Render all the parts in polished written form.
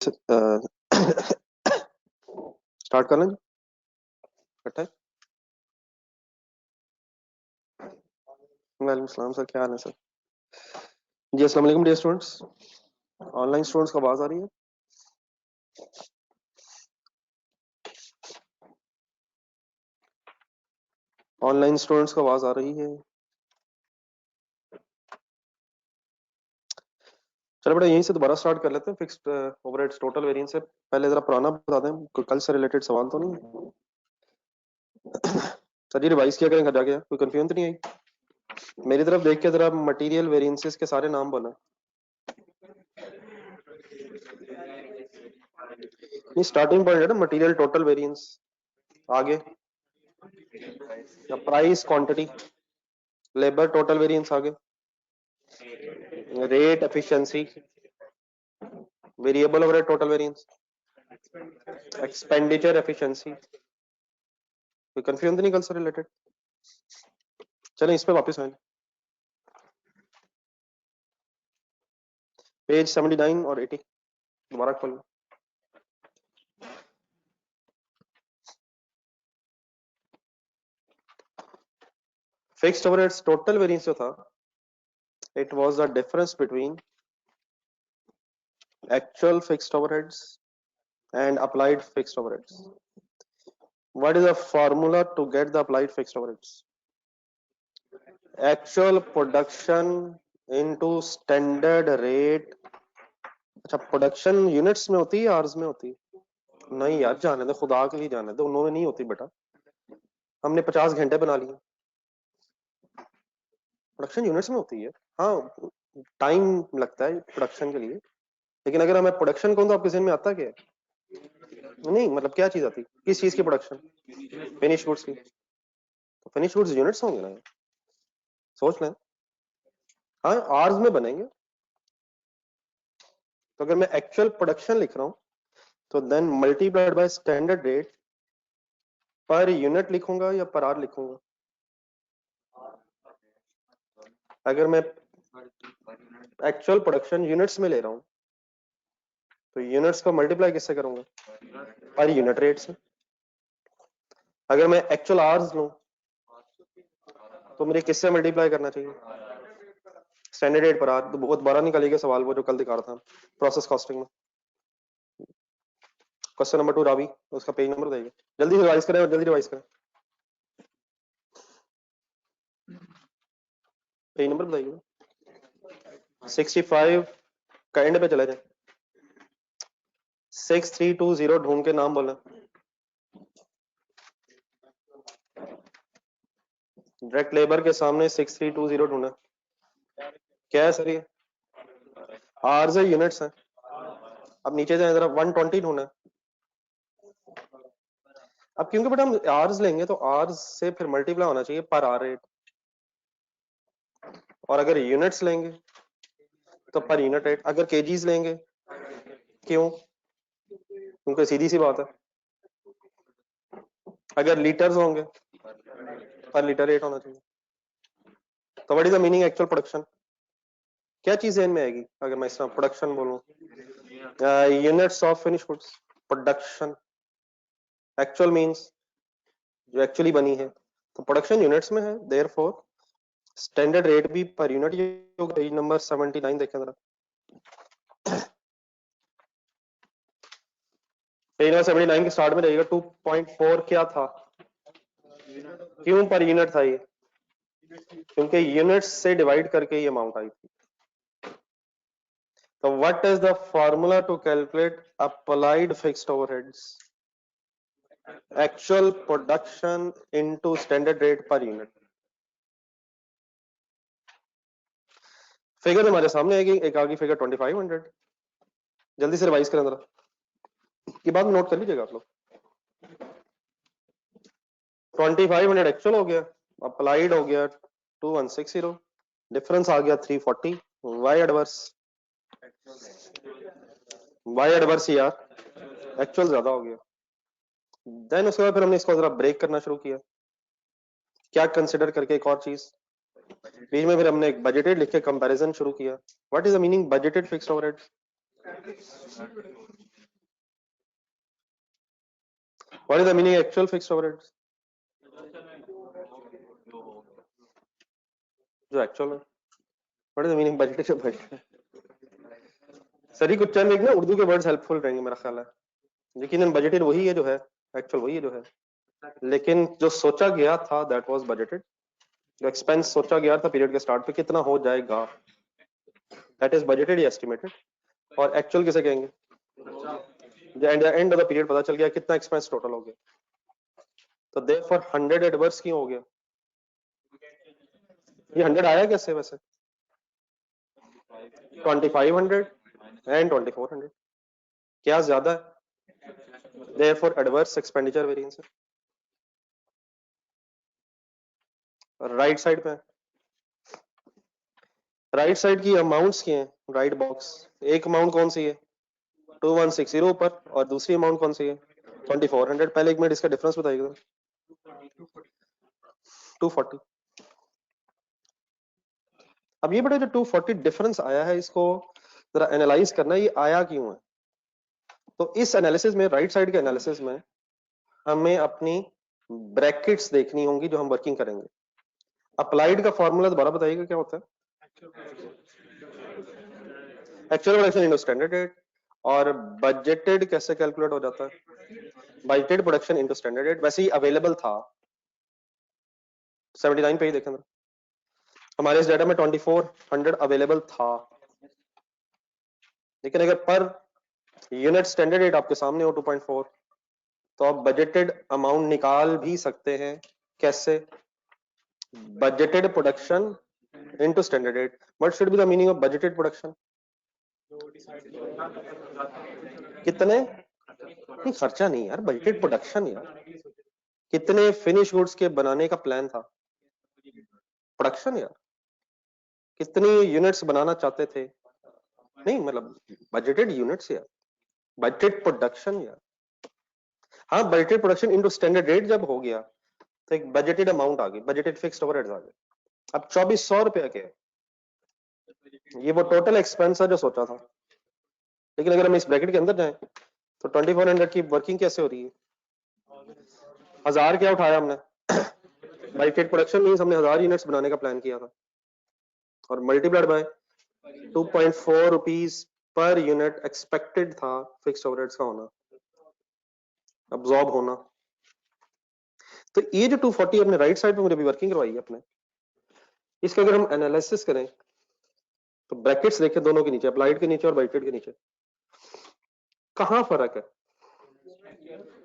Start कर लें इकट्ठे। वालेकुम सलाम सर, क्या हाल है सर? जी अस्सलाम वालेकुम डियर स्टूडेंट्स। ऑनलाइन स्टूडेंट्स को आवाज आ रही है? ऑनलाइन स्टूडेंट्स को आवाज आ रही है? चलो बेटा, यहीं से दोबारा स्टार्ट कर लेते हैं। फिक्स्ड ओवरहेड्स टोटल वेरिएंस से पहले जरा पुराना बता दें, कोई कल से रिलेटेड सवाल तो नहीं? सर जी रिवाइज किया करें घर जाके, कोई कंफ्यूजन तो नहीं आई? मेरी तरफ देख के जरा मटेरियल वेरिएंसेस के सारे नाम बोला। नहीं, स्टार्टिंग पॉइंट है ना मटेरियल टोटल वेरिएंस। आगे price quantity labour total variance, आगे rate efficiency variable overhead total variance, expenditure efficiency. कोई कंफ्यूजन तो नहीं कल से रिलेटेड? चलें इस पे वापस आए, पेज 79 और 80 दोबारा खोल। फिक्स्ड ओवरहेड्स टोटल वेरिएंस जो था, it was the difference between actual fixed overheads and applied fixed overheads. What is the formula to get the applied fixed overheads? Actual production into standard rate. अच्छा, production units में होती है या hours में होती है? नहीं यार, जाने दो, खुदा के लिए जाने दो, उन्होंने नहीं होती बेटा। हमने 50 घंटे बना लिए, प्रोडक्शन यूनिट्स में होती है। हाँ, टाइम लगता है प्रोडक्शन के लिए, लेकिन अगर हमें प्रोडक्शन कहूँ तो आपके जहन में आता क्या है? नहीं मतलब क्या चीज आती, किस चीज की प्रोडक्शन? फिनिश गुड्स की। तो फिनिश गुड्स यूनिट्स होंगे ना, सोच लें। हाँ, आवर्स में बनेंगे। तो अगर मैं एक्चुअल प्रोडक्शन लिख रहा हूं तो then multiplied by standard rate per unit लिखूंगा या पर आवर लिखूंगा? अगर मैं एक्चुअल प्रोडक्शन यूनिट्स में ले रहा हूं तो यूनिट्स को मल्टीप्लाई किससे करूंगा? पर यूनिट रेट से। अगर मैं एक्चुअल आवर्स लूं तो मुझे किससे मल्टीप्लाई करना चाहिए? Standard rate per our. तो बहुत बड़ा निकालिएगा सवाल, वो जो कल दिखा रहा था प्रोसेस कॉस्टिंग में। क्वेश्चन नंबर 2 रावी, उसका पेज नंबर बताइए। जल्दी रिवाइज करें और जल्दी रिवाइज करें, पेज नंबर बताइए। 65 का एंड पे चले जाए। 6320 ढूंढ के नाम बोला। डायरेक्ट लेबर के सामने 6320 ढूंढा। क्या है सर ये? आवर्स है, यूनिट्स है। अब नीचे जाए जरा, 120 ढूंढा। अब क्योंकि बेटा हम आवर्स लेंगे तो आवर्स से फिर मल्टीप्लाई होना चाहिए पर आवर रेट, और अगर यूनिट्स लेंगे तो पर यूनिट रेट। अगर केजीज लेंगे, क्यों? क्योंकि सीधी सी बात है। अगर लीटर्स होंगे पर लीटर रेट होना चाहिए। तो what is the meaning actual production? क्या चीज ध्यान में आएगी अगर मैं इस तरह प्रोडक्शन बोलूं? Units of finish goods. Production actual means जो एक्चुअली बनी है, तो प्रोडक्शन यूनिट्स में है, देयरफॉर स्टैंडर्ड रेट भी पर यूनिट ही होगा। पेज नंबर 79 देखें जरा। पेज नंबर 79 के स्टार्ट में रहेगा 2.4 क्या था? क्यों पर यूनिट था ये? क्योंकि यूनिट्स से डिवाइड करके ये अमाउंट आई थी। तो what is the formula to calculate applied fixed overheads? Actual production into standard rate per unit. Figure हमारे सामने आएगी, एक आगे फिगर 2500। जल्दी से रिवाइज करें जरा, ये बात नोट कर लीजिएगा आप लोग। 2500 एक्चुअल हो गया, अप्लाइड हो गया 2160, डिफरेंस आ गया 340। Why adverse? वाई एडवर्स यार, एक्चुअल ज्यादा हो गया। देन उसके बाद फिर हमने इसको जरा ब्रेक करना शुरू किया। क्या कंसिडर करके? एक और चीज बीच में फिर हमने एक बजटेड लिख के कंपैरिजन शुरू किया। What is the meaning budgeted fixed overhead? What is the meaning actual fixed overheads? जो एक्चुअल है. What is the meaning budgeted budget? Sir कुछ चंद एक ना उर्दू के वर्ड्स हेल्पफुल रहेंगे मेरा ख्याल है. लेकिन बजटेड वही है जो है, एक्चुअल वही है जो है, लेकिन जो सोचा गया था दैट वाज बजटेड. जो एक्सपेंस सोचा गया था पीरियड के स्टार्ट पे कितना हो जाएगा, दैट इज बजटेड या एस्टिमेटेड. और एक्चुअल किसे कहेंगे? एंड ऑफ द पीरियड पता चल गया कितना एक्सपेंस टोटल हो गया. तो देयरफॉर 100 एडवर्स क्यों हो गया? ये 100 आया कैसे वैसे? 2500 एंड 2400 क्या ज्यादा है? देयरफॉर एडवर्स एक्सपेंडिचर वेरिएंस है. राइट साइड पे, राइट साइड की अमाउंट्स की हैं, राइट बॉक्स. एक अमाउंट कौन सी है? 2160 ऊपर, और दूसरी अमाउंट कौन सी है? 2400. पहले एक मिनट इसका डिफरेंस बताइएगा. 240. अब ये बेटा जो 240 डिफरेंस आया है इसको जरा एनालाइज करना है, ये आया क्यों है. तो इस एनालिसिस में, राइट साइड के एनालिसिस में हमें अपनी ब्रैकेट्स देखनी होंगी जो हम वर्किंग करेंगे. अप्लाइड का फॉर्मूला दोबारा बताइएगा क्या होता है? Actual production into standard rate. और बजटेड कैसे कैलकुलेट हो जाता है? Budgeted production into standard rate. वैसे ही अवेलेबल था 79 पे ही देखें ना, हमारे इस डाटा में 2400 अवेलेबल था. लेकिन अगर पर यूनिट स्टैंडर्ड रेट आपके सामने हो 2.4, तो आप बजटेड अमाउंट निकाल भी सकते हैं. कैसे? Budgeted production into standard rate. What should be the meaning of budgeted production? कितने? नहीं खर्चा नहीं यार, बजटेड प्रोडक्शन यार. कितने फिनिश गुड्स के बनाने का प्लान था? प्रोडक्शन यार. कितनी यूनिट्स बनाना चाहते थे? नहीं मतलब बजटेड यूनिट्स यार, बजटेड प्रोडक्शन यार. हाँ budgeted production into standard rate जब हो गया तो एक बजटेड अमाउंट आ गई, बजटेड फिक्स्ड ओवरहेड्स आ गए. अब 2400 रुपया के, ये वो टोटल एक्सपेंस है जो सोचा था. लेकिन अगर हम इस ब्रैकेट के अंदर जाएं तो 2400 की वर्किंग कैसे हो रही है? 1000 क्या उठाया हमने? बजटेड प्रोडक्शन मींस हमने 1000 यूनिट्स बनाने का प्लान किया था, और multiplied by 2.4 rupees per unit expected था फिक्स्ड ओवरहेड्स का होना, अब्सॉर्ब होना. तो ये जो 240 अपने राइट साइड पे मुझे भी वर्किंग करवाई है अपने, इसका अगर हम एनालिसिस करें तो ब्रैकेट्स देखें दोनों के नीचे, अप्लाइड के नीचे और बजटेड के नीचे, कहां फर्क है?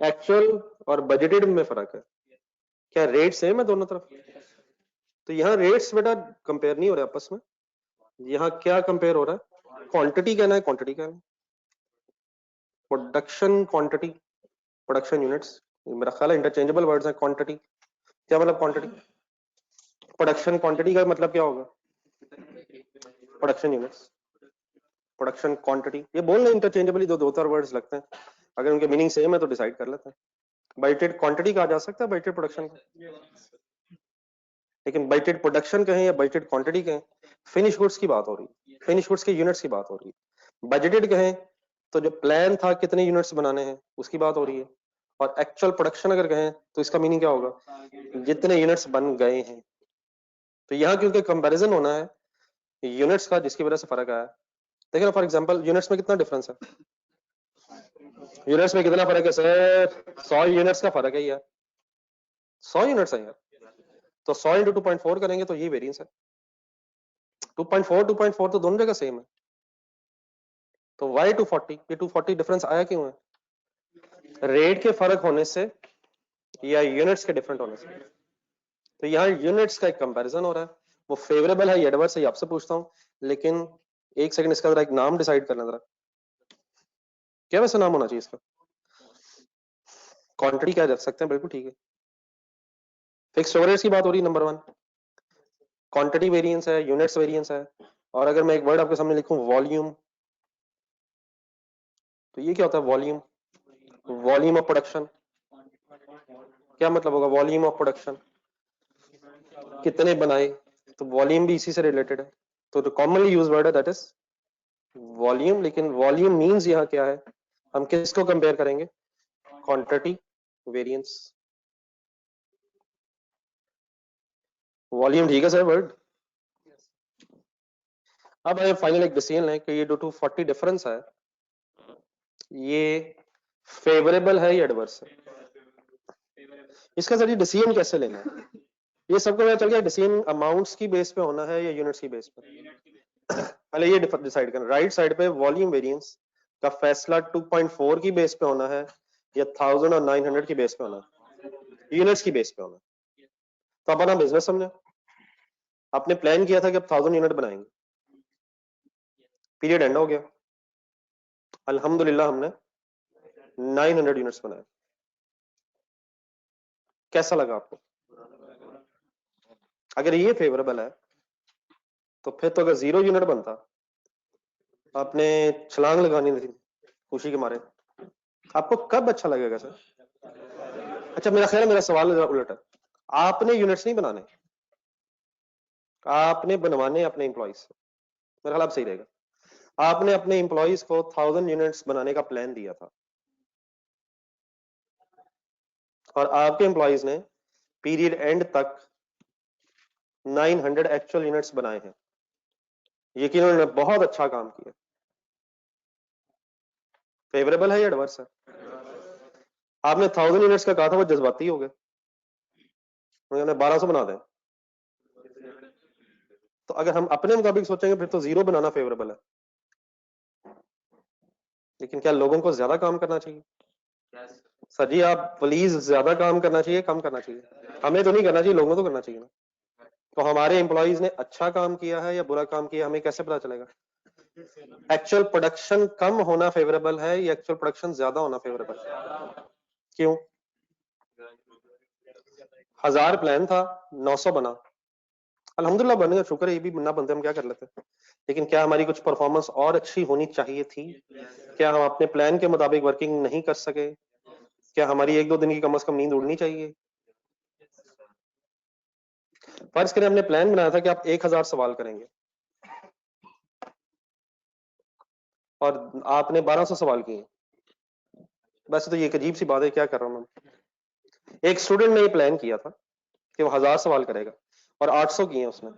एक्चुअल और बजटेड में फर्क है. क्या रेट सेम है दोनों तरफ? तो यहाँ रेट्स बेटा कंपेयर नहीं हो रहे आपस में. यहाँ क्या कंपेयर हो रहा है? क्वांटिटी कहना है, क्वांटिटी कहना है. प्रोडक्शन क्वांटिटी, प्रोडक्शन यूनिट्स, मेरा ख्याल है इंटरचेंजेबल वर्ड्स हैं. क्वांटिटी क्या मतलब? क्वांटिटी. प्रोडक्शन क्वांटिटी का मतलब क्या होगा? Production units. प्रोडक्शन क्वांटिटी, ये बोलना इंटरचेंजेबली दो चार वर्ड्स लगते हैं, अगर उनके मीनिंग सेम है तो डिसाइड कर लेते हैं. बजटेड क्वांटिटी कहा जा सकता है बजटेड प्रोडक्शन का, लेकिन बजटेड प्रोडक्शन कहें या बजटेड क्वांटिटी कहें, फिनिश गुड्स की बात हो रही है, फिनिश गुड्स के यूनिट्स की बात हो रही है. बजटेड कहें तो जो प्लान था कितने यूनिट्स बनाने हैं उसकी बात हो रही है. और एक्चुअल प्रोडक्शन अगर कहें तो इसका मीनिंग क्या होगा? जितने यूनिट्स बन गए हैं. तो यहाँ क्योंकि कंपैरिजन होना है यूनिट्स का, जिसकी वजह से फर्क आया. देखिए फॉर एग्जांपल यूनिट्स में कितना डिफरेंस है? यूनिट्स में कितना फर्क है सर? 100 यूनिट्स का फर्क है यार, 100 यूनिट्स है यार. तो 100 इंटू 2.4 करेंगे तो ये वेरिएंस है. 2.4 तो दोनों जगह सेम है. तो वाई 240, ये 240 डिफरेंस आया क्यों है? रेट के फर्क होने से या यूनिट्स के डिफरेंट होने से. तो यहाँ यूनिट्स का एक कंपैरिजन हो रहा है, वो फेवरेबल है या एडवर्स है आपसे पूछता हूँ. लेकिन एक सेकंड इसका जरा एक नाम डिसाइड करना जरा, क्या वैसे नाम होना चाहिए इसका? क्वांटिटी क्या रख सकते हैं, बिल्कुल ठीक है. फिक्स्ड ओवरहेड्स की बात हो रही है नंबर 1, क्वांटिटी वेरिएंस है, यूनिट्स वेरिएंस है. और अगर मैं एक वर्ड आपके सामने लिखूं वॉल्यूम, तो ये क्या होता है? Volume, volume of production. क्या मतलब होगा वॉल्यूम ऑफ प्रोडक्शन? कितने बनाए. तो वॉल्यूम भी इसी से रिलेटेड है. तो जो कॉमनली यूज वर्ड है दैट इज वॉल्यूम, लेकिन वॉल्यूम मींस यहाँ क्या है, हम किसको कंपेयर करेंगे, क्वांटिटी वेरिएंस। वॉल्यूम ठीक है सर वर्ड। अब फाइनल एक डिसीजन है कि ये ड्यू टू 40 डिफरेंस है, ये फेवरेबल है या एडवर्स है। इसका सर डिसीजन कैसे लेना है, ये सबको पता चल गया, डिसीजन अमाउंट्स की बेस पे होना है या यूनिट्स की बेस पे। पहले ये डिसाइड करना, राइट साइड पे वॉल्यूम वेरिएंस का फैसला 2.4 की बेस पे होना है या 1000 और 900 की बेस पे होना है, यूनिट्स की बेस पे होना है। तो अपना बिजनेस हमने आपने प्लान किया था कि अब 1000 यूनिट बनाएंगे, पीरियड एंड हो गया, अल्हम्दुलिल्लाह हमने 900 यूनिट्स बनाए। कैसा लगा आपको? अगर ये फेवरेबल है तो फिर तो अगर 0 यूनिट बनता आपने छलांग लगानी थी खुशी के मारे। आपको कब अच्छा लगेगा सर? अच्छा मेरा ख्याल है मेरा सवाल उलट है, आपने यूनिट्स नहीं बनाने, आपने बनवाने अपने एम्प्लॉइज से। मेरा ख्याल अब सही रहेगा, आपने अपने एम्प्लॉइज को 1000 यूनिट्स बनाने का प्लान दिया था और आपके एम्प्लॉइज ने पीरियड एंड तक 900 एक्चुअल यूनिट्स बनाए हैं। यकीन उन्होंने बहुत अच्छा काम किया। फेवरेबल है या एडवर्स है? आपने 1000 यूनिट्स का कहा था, वो जज्बाती हो गए, उन्होंने 1200 बना दें। तो अगर हम अपने मुताबिक सोचेंगे फिर तो 0 बनाना फेवरेबल है, लेकिन क्या लोगों को ज्यादा काम करना चाहिए? सर जी आप प्लीज, ज्यादा काम करना चाहिए कम करना चाहिए? हमें तो नहीं करना चाहिए, लोगों को तो करना चाहिए ना। तो हमारे एम्प्लॉइज ने अच्छा काम किया है या बुरा काम किया, हमें कैसे पता चलेगा? एक्चुअल प्रोडक्शन कम होना फेवरेबल है या एक्चुअल प्रोडक्शन ज्यादा होना फेवरेबल है? क्यों? 1000 प्लान था, 900 बना, अल्हम्दुलिल्लाह बन गया, शुक्र है, ये भी ना बनते हम क्या कर लेते। लेकिन क्या हमारी कुछ परफॉर्मेंस और अच्छी होनी चाहिए थी? क्या हम अपने प्लान के मुताबिक वर्किंग नहीं कर सके? क्या हमारी 1-2 दिन की कम से कम नींद उड़नी चाहिए? फर्ज करें हमने प्लान बनाया था कि आप 1000 सवाल करेंगे और आपने 1200 सवाल किए। वैसे तो ये एक अजीब सी बात है, क्या कर रहा हूं मैं। एक स्टूडेंट ने ये प्लान किया था कि वो 1000 सवाल करेगा और 800 किए उसने।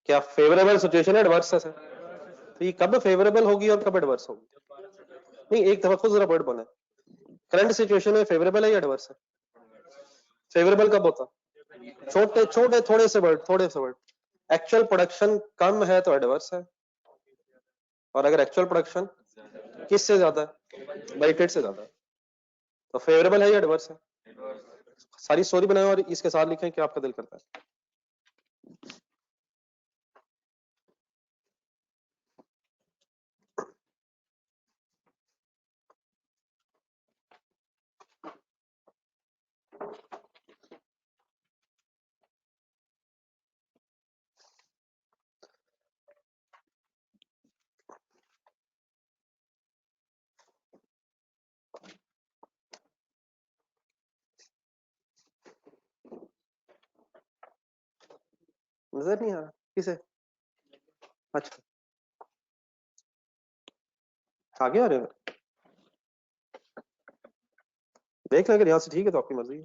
क्या फेवरेबल सिचुएशन है एडवर्स है? तो ये कब फेवरेबल होगी और कब एडवर्स होगी? नहीं, एक दफा खुद जरा वर्ड बने, करंट सिचुएशन में फेवरेबल है या एडवर्स है? फेवरेबल कब होता? छोटे छोटे थोड़े से वर्ड, थोड़े से वर्ड। एक्चुअल प्रोडक्शन कम है तो एडवर्स है, और अगर एक्चुअल प्रोडक्शन किससे ज्यादा है, बाई 10 से ज्यादा है, तो फेवरेबल है या एडवर्स है? सारी स्टोरी बनाए और इसके साथ लिखें कि आपका दिल करता है। नजर नहीं आ रहा किसे? अच्छा आगे आ रहे हो, देख लें, अगर यहाँ से ठीक है तो आपकी मर्जी है।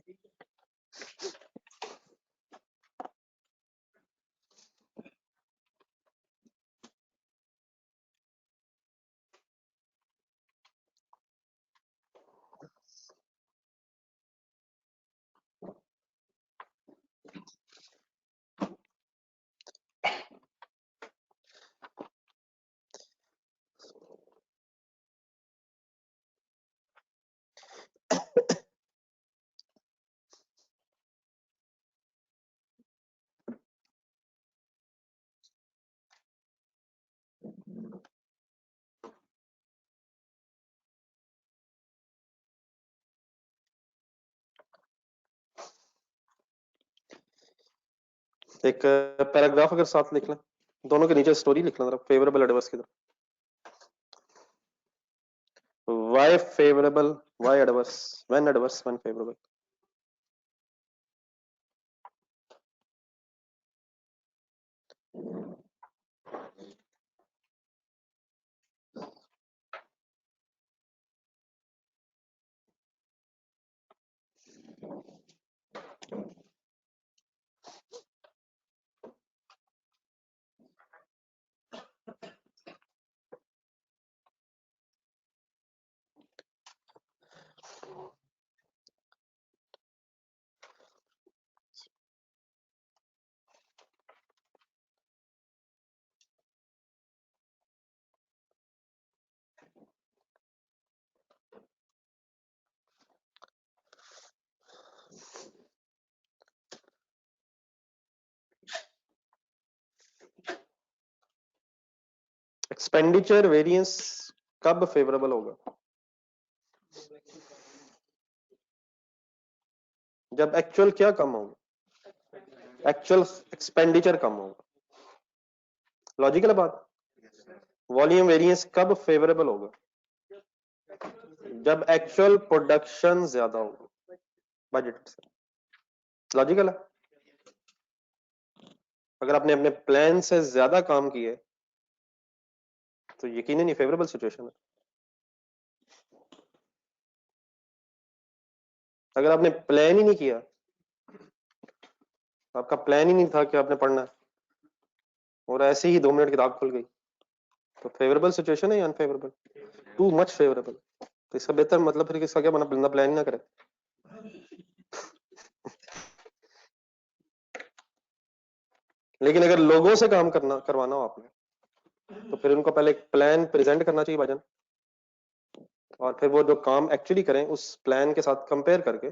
एक पैराग्राफ अगर साथ लिख लें, दोनों के नीचे स्टोरी लिख लें जरा, फेवरेबल एडवर्स की तरफ। Why favourable, why adverse, when adverse, when favourable. Expenditure variance कब फेवरेबल होगा? जब एक्चुअल क्या कम होगा? एक्चुअल एक्सपेंडिचर कम होगा। लॉजिकल है बात। वॉल्यूम वेरिएंस कब फेवरेबल होगा? जब एक्चुअल प्रोडक्शन ज्यादा होगा बजट से। लॉजिकल है। अगर आपने अपने प्लान से ज्यादा काम किए तो यकीनन ही फेवरेबल सिचुएशन है। अगर आपने प्लान ही नहीं किया, आपका प्लान ही नहीं था कि आपने पढ़ना है और ऐसे ही 2 मिनट किताब खुल गई, तो फेवरेबल सिचुएशन है या अनफेवरेबल? Too much favourable. तो इसका बेहतर मतलब फिर इसका क्या बंदा प्लान ही ना करे। लेकिन अगर लोगों से काम करवाना हो आपने, तो फिर उनको पहले एक प्लान प्रेजेंट करना चाहिए भाईजान, और फिर वो जो काम एक्चुअली करें उस प्लान के साथ कंपेयर करके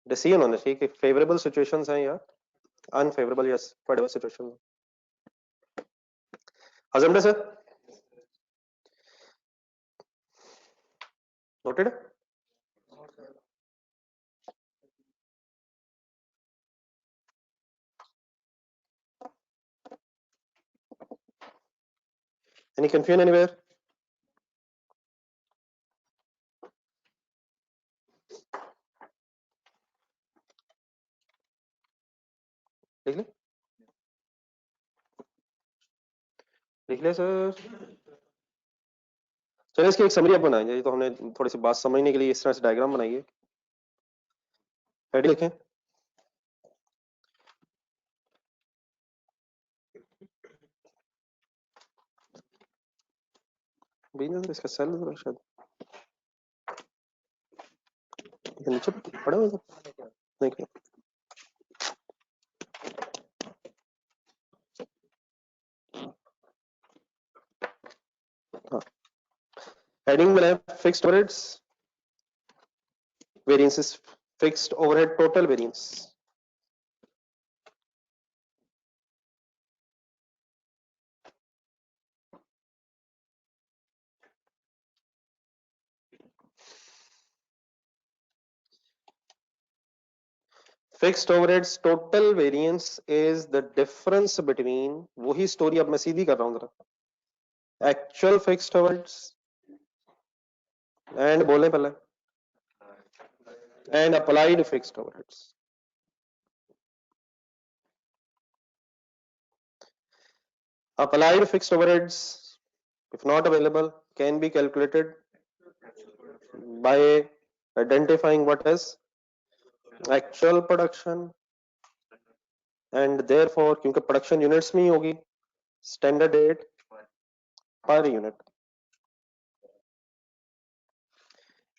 डिसीजन होना चाहिए कि फेवरेबल सिचुएशंस हैं या अनफेवरेबल या फेवरेबल सिचुएशन। अजमडे sir, noted. Any confusion anywhere? लिख ले, लिख ले सर। चलिए इसकी एक समरी आप बनाएंगे, तो हमने थोड़ी सी बात समझने के लिए इस तरह से डायग्राम बनाइए। रेडी लिखें। बिजनेस इसका सेल जरा शायद नीचे पड़े हुए थे। नहीं, हाँ, हेडिंग बनाए fixed overheads variances, fixed overhead total variance. Fixed overheads total variance is the difference between, वही स्टोरी अब मैं सीधी कर रहा हूं जरा, एक्चुअल फिक्स्ड ओवरहेड्स एंड बोले पहले, and applied fixed overheads. Applied fixed overheads, if not available, can be calculated by identifying what is actual production, and therefore क्योंकि production units में ही होगी, standard rate per unit।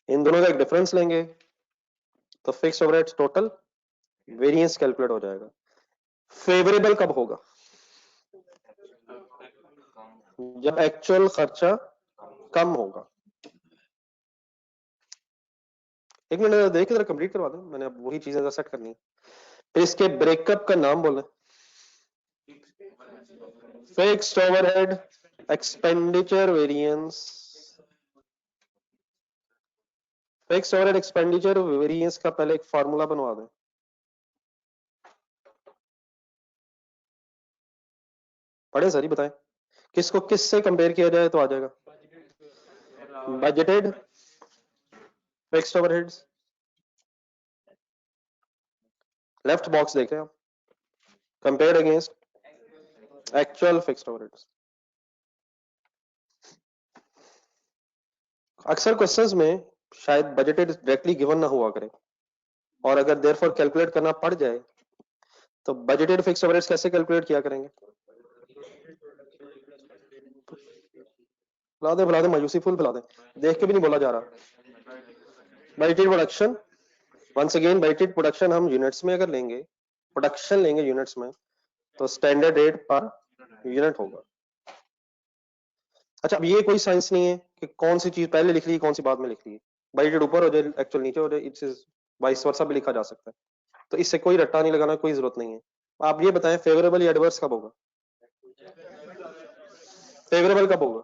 इन दोनों का एक difference लेंगे तो fixed overheads total variance calculate हो जाएगा। फेवरेबल कब होगा? जब एक्चुअल खर्चा कम होगा। एक मिनट देखिए जरा, कंप्लीट करवा दो, मैंने अब वही चीजें सेट करनी है। तो इसके ब्रेकअप का नाम बोले, fixed overhead expenditure variance. Fixed overhead expenditure variance का पहले एक फार्मूला बनवा दें। पढ़े सर, ही बताएं किसको किससे कंपेयर किया जाए तो आ जाएगा। Budgeted fixed overheads, left box देख रहे हैं आप, compare against actual fixed overheads. अक्सर क्वेश्चंस में शायद बजटेड डायरेक्टली गिवन ना हुआ करे, और अगर देयरफॉर कैलकुलेट करना पड़ जाए तो बजटेड फिक्स ओवरहेड्स कैसे कैलकुलेट किया करेंगे? बुला दे मायूसी फुल बुला दे, देख के भी नहीं बोला जा रहा। Budgeted production, once again budgeted production हम यूनिट्स में अगर लेंगे, प्रोडक्शन लेंगे यूनिट्स में, तो स्टैंडर्ड रेट पर यूनिट होगा। अच्छा, अब ये कोई साइंस नहीं है कि कौन सी चीज पहले लिख ली कौन सी बाद में लिख ली। बजटेड ऊपर हो जाए एक्चुअल नीचे हो जाए, इट्स वाइस वर्सा भी लिखा जा सकता है। तो इससे कोई रट्टा नहीं लगाना, कोई जरूरत नहीं है। आप ये बताएं फेवरेबल या एडवर्स कब होगा? फेवरेबल कब होगा?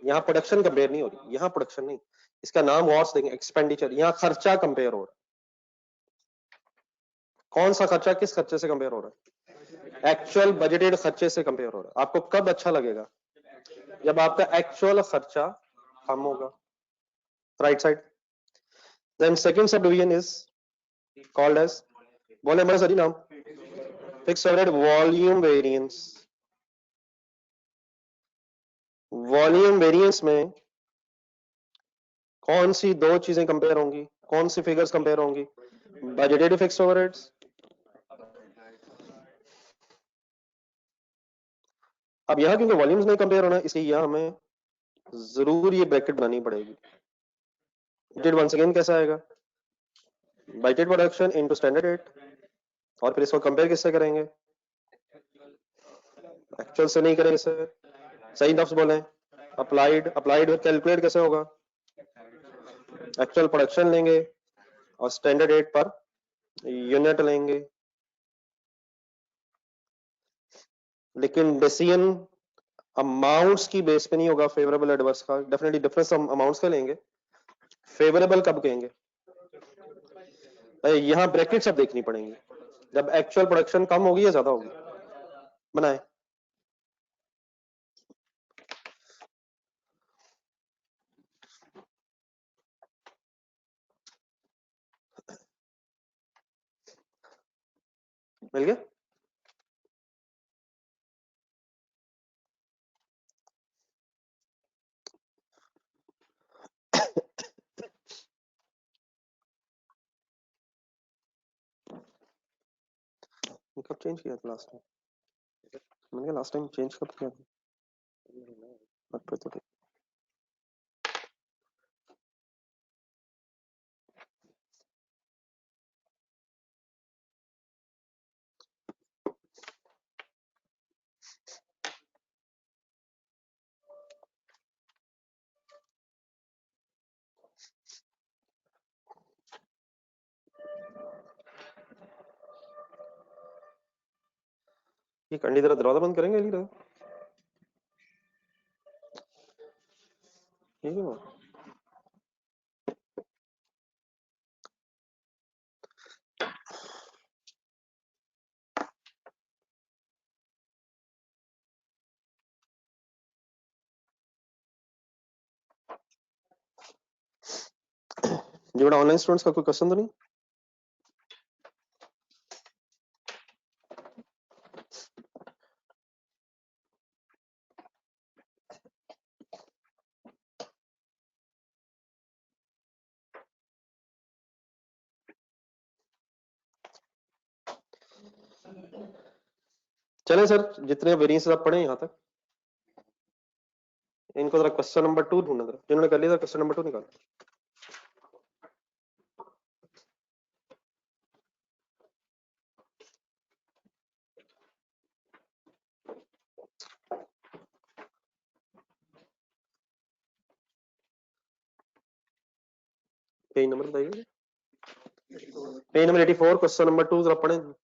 यहाँ प्रोडक्शन कंपेयर नहीं हो रही, यहाँ प्रोडक्शन नहीं, इसका नाम वॉर्स देंगे, एक्सपेंडिचर। यहाँ खर्चा कंपेयर हो रहा है। कौन सा खर्चा किस खर्चे से कंपेयर हो रहा है? एक्चुअल बजटेड खर्चे से कंपेयर हो रहा है। आपको कब अच्छा लगेगा? जब आपका एक्चुअल खर्चा कम होगा, right side. Then second sub division is called as, बोले हमारे सही नाम, fixed overhead volume variance. Volume variance में कौन सी दो चीजें कंपेयर होंगी, कौन सी फिगर्स कंपेयर होंगी? Budgeted fixed overheads. अब यहाँ क्योंकि वॉल्यूम्स नहीं कंपेयर होना, इसलिए यहाँ हमें जरूर ये ब्रैकेट बनानी पड़ेगी। बजटेड वंस अगेन कैसा आएगा? Budgeted production into standard rate, और फिर इसको कंपेयर किससे करेंगे? एक्चुअल से नहीं करेंगे सर, सही लफ्ज बोले। अप्लाइड, अप्लाइड कैलकुलेट कैसे होगा? एक्चुअल प्रोडक्शन लेंगे और स्टैंडर्ड रेट पर यूनिट लेंगे। लेकिन डिसीजन अमाउंट्स की बेस पे नहीं होगा फेवरेबल एडवर्स का, डेफिनेटली डिफरेंस अमाउंट्स का लेंगे। फेवरेबल कब कहेंगे? यहाँ ब्रैकेट्स अब देखनी पड़ेंगी, जब एक्चुअल प्रोडक्शन कम होगी या ज्यादा होगी। बनाए, मिल गया? कब चेंज किया था लास्ट टाइम? मैंने कहा लास्ट टाइम चेंज कब किया था? तो ठीक। ये कंडी तरह दरवाजा बंद करेंगे अली तरह? ठीक है वो। जी बेटा, ऑनलाइन स्टूडेंट्स का कोई क्वेश्चन तो नहीं? चलें सर, जितने वेरिएंस आप पढ़े यहाँ तक, इनको जरा क्वेश्चन नंबर 2 ढूंढना जरा, जिन्होंने कर लिया था क्वेश्चन नंबर 2 निकाल। पेज नंबर बताइए। पेज नंबर 84, क्वेश्चन नंबर 2 जरा पढ़ें।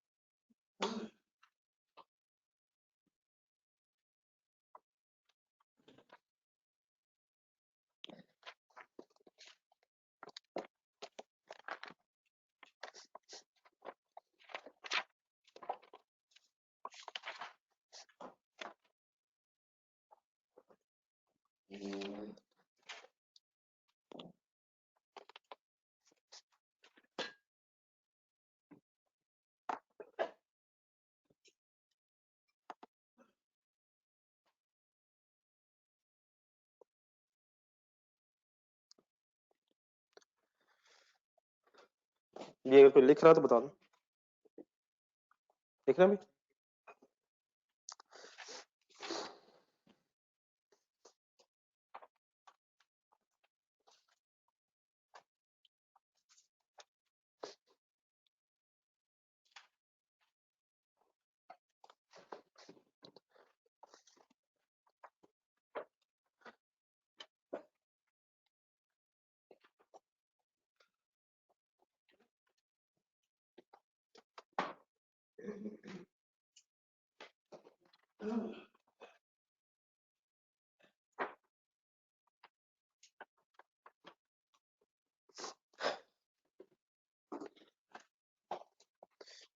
ये अगर कोई लिख रहा है तो बता दो, लिख रहे हैं अभी?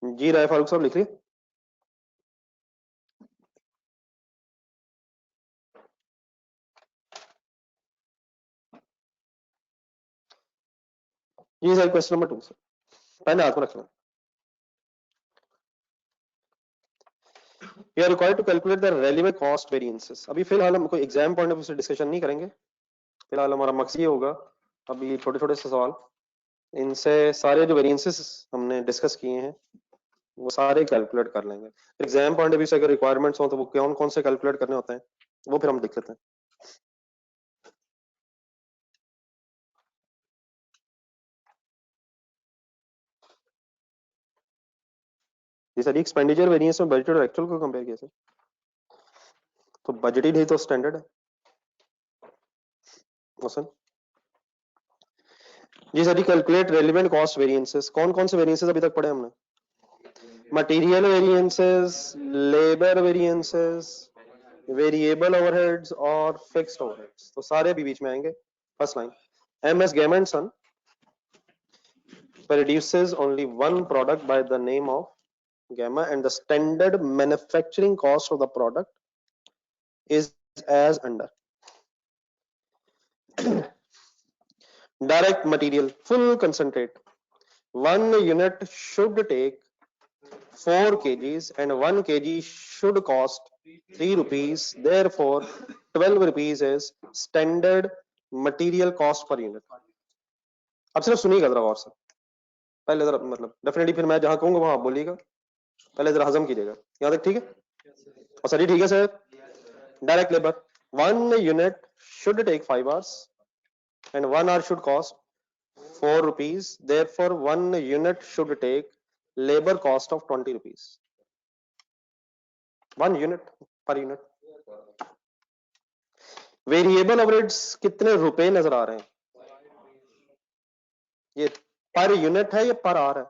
जी राय फारूक साहब लिख रही? जी सर, क्वेश्चन नंबर 2 सर, पहले हाथ में रखना। You are required to calculate the relevant cost variances. अभी फिलहाल हम कोई एग्जाम पॉइंट ऑफ व्यू से डिस्कशन नहीं करेंगे, फिलहाल हमारा मकसद ये होगा अभी छोटे छोटे से सवाल, इनसे सारे जो वेरिएंसेस हमने डिस्कस किए हैं वो सारे कैलकुलेट कर लेंगे। एग्जाम पॉइंट ऑफ व्यू से अगर रिक्वायरमेंट्स हो तो वो कौन कौन से कैलकुलेट करने होते हैं वो फिर हम देख लेते हैं। ये सर एक्सपेंडिचर वेरिएंस में बजटेड और एक्चुअल को कंपेयर किया सर, तो बजटेड ही तो स्टैंडर्ड है सर। जी sir, calculate relevant cost variances, कौन कौन से वेरिएंसेस अभी तक पढ़े हमने? Material variances, labour variances, variable overheads और फिक्स्ड ओवरहेड्स, तो सारे भी बीच में आएंगे। First line, MS game son produces only one product by the name of Gamma and the standard manufacturing cost of the product is as under. Direct material, full concentrate, 1 unit should take 4 kgs and 1 kg should cost 3 rupees, therefore 12 rupees is standard material cost per unit. अब सिर्फ सुनिएगा जरा गौर से, पहले जरा मतलब definitely फिर मैं जहां कहूंगा वहां आप बोलिएगा, पहले जरा हजम कीजिएगा, यहाँ तक ठीक है? और सर ठीक है sir. Direct labour, 1 unit should take 5 hours and 1 hour should cost 4 rupees, therefore 1 unit should take labor cost of 20 rupees. 1 unit per unit. Variable overheads कितने रुपए नजर आ रहे हैं? ये पर यूनिट है या पर आवर है?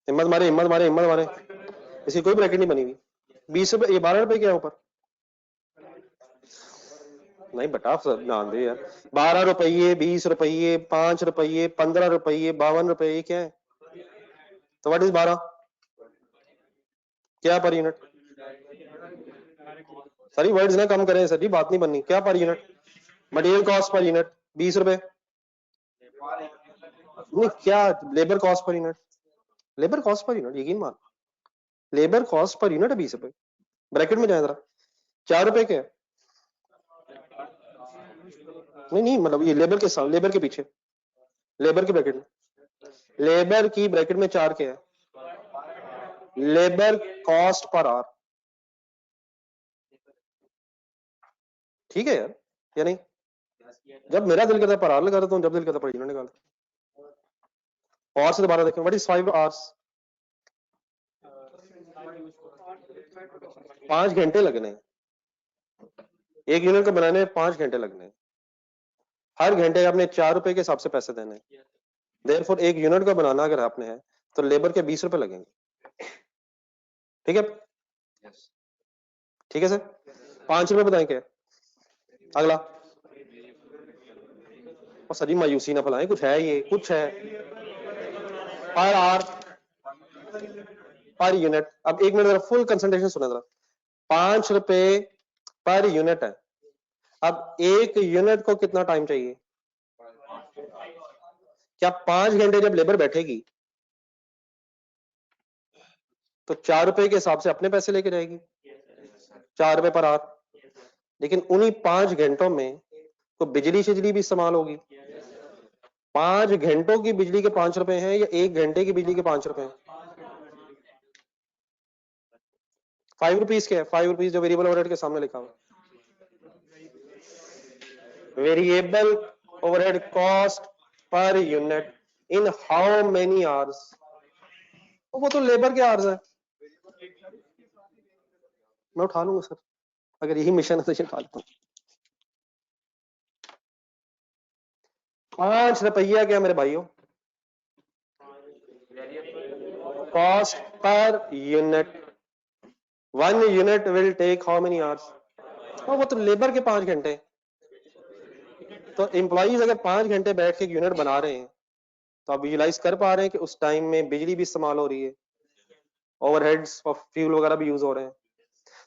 हिम्मत मारे हिम्मत मारे हिम्मत मारे, इसकी कोई ब्रैकेट नहीं बनी हुई। 20 रुपए, ये 12 रुपए क्या है ऊपर? नहीं बेटा ध्यान दे यार, 12 रुपये, 20 रुपये, 5 रुपये, 15 रुपये, 52 रुपये, क्या है? तो व्हाट इज 12? क्या पर यूनिट? सर वर्ड्स ना कम करें सर जी, बात नहीं बननी। क्या per unit? Material cost per unit 20 रुपए, नहीं क्या labour cost per unit? Labour cost per unit, यकीन मान, लेबर कॉस्ट पर यूनिट है 20 रुपए। ब्रैकेट में जाए जरा, 4 रुपए के, नहीं नहीं मतलब ये लेबर के साथ, लेबर के पीछे, लेबर की ब्रैकेट में, लेबर की ब्रैकेट में 4 के है, लेबर कॉस्ट पर आवर, ठीक है यार या नहीं? जब मेरा दिल करता है पर आवर लगा देता हूँ, जब दिल करता है पर यूनिट निकालता हूं। और से दोबारा देखें, व्हाट इज 5 आवर्स? 5 घंटे लगने, एक यूनिट को बनाने 5 घंटे लगने, हर घंटे आपने 4 रुपए के हिसाब से पैसे देने, देयरफॉर एक यूनिट का बनाना अगर आपने है तो लेबर के 20 रुपए लगेंगे, ठीक है? ठीक है सर, 5 रुपए बताएं क्या? अगला, और सर जी मायूसी ना फैलाएं, कुछ है ये, कुछ है। पर आवर, पर यूनिट, अब एक मिनट फुल कंसंट्रेशन सुना जरा, 5 रुपए पर यूनिट है। अब एक यूनिट को कितना टाइम चाहिए? क्या 5 घंटे जब लेबर बैठेगी तो 4 रुपए के हिसाब से अपने पैसे लेके जाएगी, 4 रुपए पर आवर, लेकिन उन्हीं 5 घंटों में तो बिजली शिजली भी इस्तेमाल होगी, 5 घंटों की बिजली के 5 रुपए हैं या 1 घंटे की बिजली के 5 रुपए हैं? 5 रुपीज के है, 5 रुपीज जो वेरिएबल ओवरहेड के सामने लिखा हुआ। Variable overhead cost per unit in how many hours? वो तो लेबर के आवर्स है। मैं उठा लूंगा सर, अगर यही मिशन है तो ये उठा लूंगा। 5 रुपया क्या मेरे भाइयों? Cost per unit. 1 unit will take how many hours? वो तो लेबर के 5 घंटे। तो एम्प्लॉइज अगर 5 घंटे बैठ के यूनिट बना रहे हैं तो आप विजुलाइज कर पा रहे हैं कि उस टाइम में बिजली भी इस्तेमाल हो रही है, ओवरहेड्स और फ्यूल वगैरह भी यूज हो रहे हैं।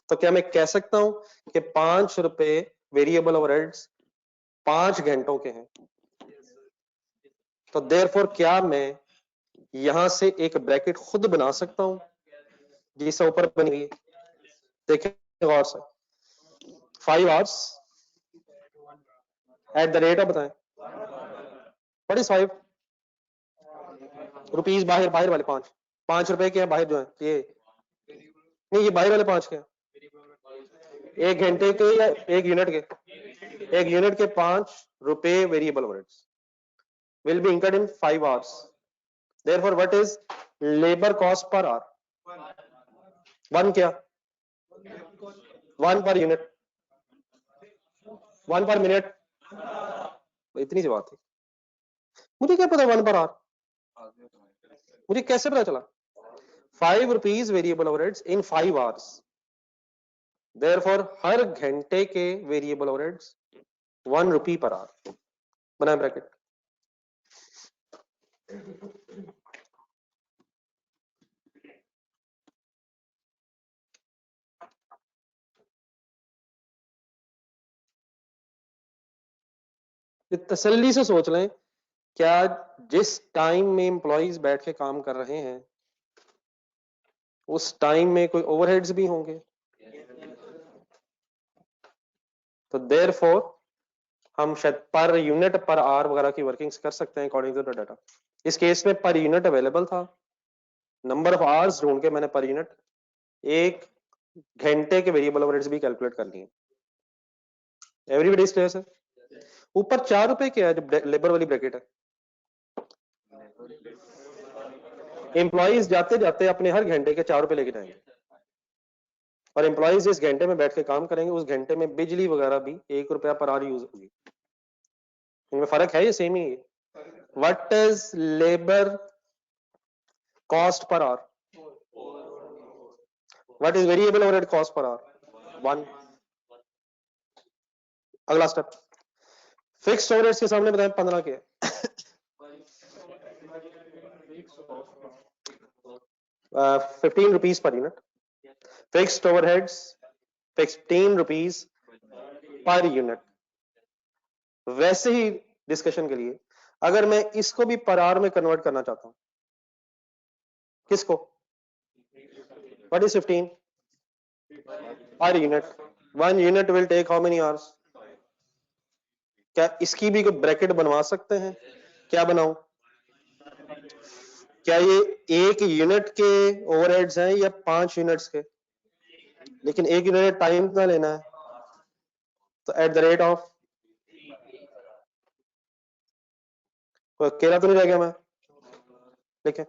तो क्या मैं कह सकता हूं कि 5 रुपए वेरिएबल ओवरहेड्स 5 घंटों के हैं? तो देयरफॉर क्या मैं यहां से एक ब्रैकेट खुद बना सकता हूं जिससे ऊपर बनी हुई है? देखें गौर से, 5 hours at the rate of, बताएं व्हाट इज 5 रुपीज? बाहर बाहर वाले 5 रुपए के हैं बाहर जो है ये, नहीं ये बाहर वाले 5 के हैं। 1 घंटे के या 1 यूनिट के? 1 यूनिट के 5 रुपए variable overheads will be incurred in 5 hours. Therefore, what is labor cost per hour? 1 क्या? 1 per unit, 1 per minute। इतनी सी बात है। मुझे क्या पता 1 पर आवर? मुझे कैसे पता चला? 5 रुपीज वेरिएबल ओवरहेड्स इन 5 आवर्स। Therefore, हर घंटे के वेरिएबल ओवरहेड्स 1 रुपी पर आवर। बनाए ब्रैकेट। तसल्ली से सोच लें, क्या जिस टाइम में एम्प्लॉइज बैठ के काम कर रहे हैं उस टाइम में कोई ओवरहेड्स भी होंगे? तो देयरफॉर हम शायद पर यूनिट पर आवर वगैरह की वर्किंग्स कर सकते हैं अकॉर्डिंग टू द डाटा। इस केस में पर यूनिट अवेलेबल था, नंबर ऑफ आवर्स ढूंढ के मैंने पर यूनिट 1 घंटे के वेरिएबल ओवरहेड्स भी कैलकुलेट कर लिए। एवरीबॉडी स्टेयर्स है। ऊपर 4 रुपए क्या है जो लेबर वाली ब्रैकेट है? एम्प्लॉइज जाते जाते अपने हर घंटे के 4 रुपए लेके जाएंगे और एम्प्लॉइज जिस घंटे में बैठ के काम करेंगे उस घंटे में बिजली वगैरह भी 1 रुपया पर आवर यूज होगी। इनमें फर्क है, ये सेम ही है। What is labour cost per hour? What is variable overhead cost per hour? 1। अगला स्टेप, फिक्स्ड ओवरहेड्स के सामने बताएं 15 के 15 rupees per unit. Fixed overheads 15 rupees per unit. वैसे ही डिस्कशन के लिए अगर मैं इसको भी पर आवर में कन्वर्ट करना चाहता हूं, किसको? What is 15 per unit? 1 unit will take how many hours? क्या इसकी भी कोई ब्रैकेट बनवा सकते हैं? क्या बनाऊं? क्या ये 1 यूनिट के ओवरहेड्स हैं या 5 यूनिट्स के? लेकिन 1 यूनिट टाइम कितना लेना है? तो एट द रेट ऑफ, कोई अकेला तो नहीं रह गया मैं? देखें,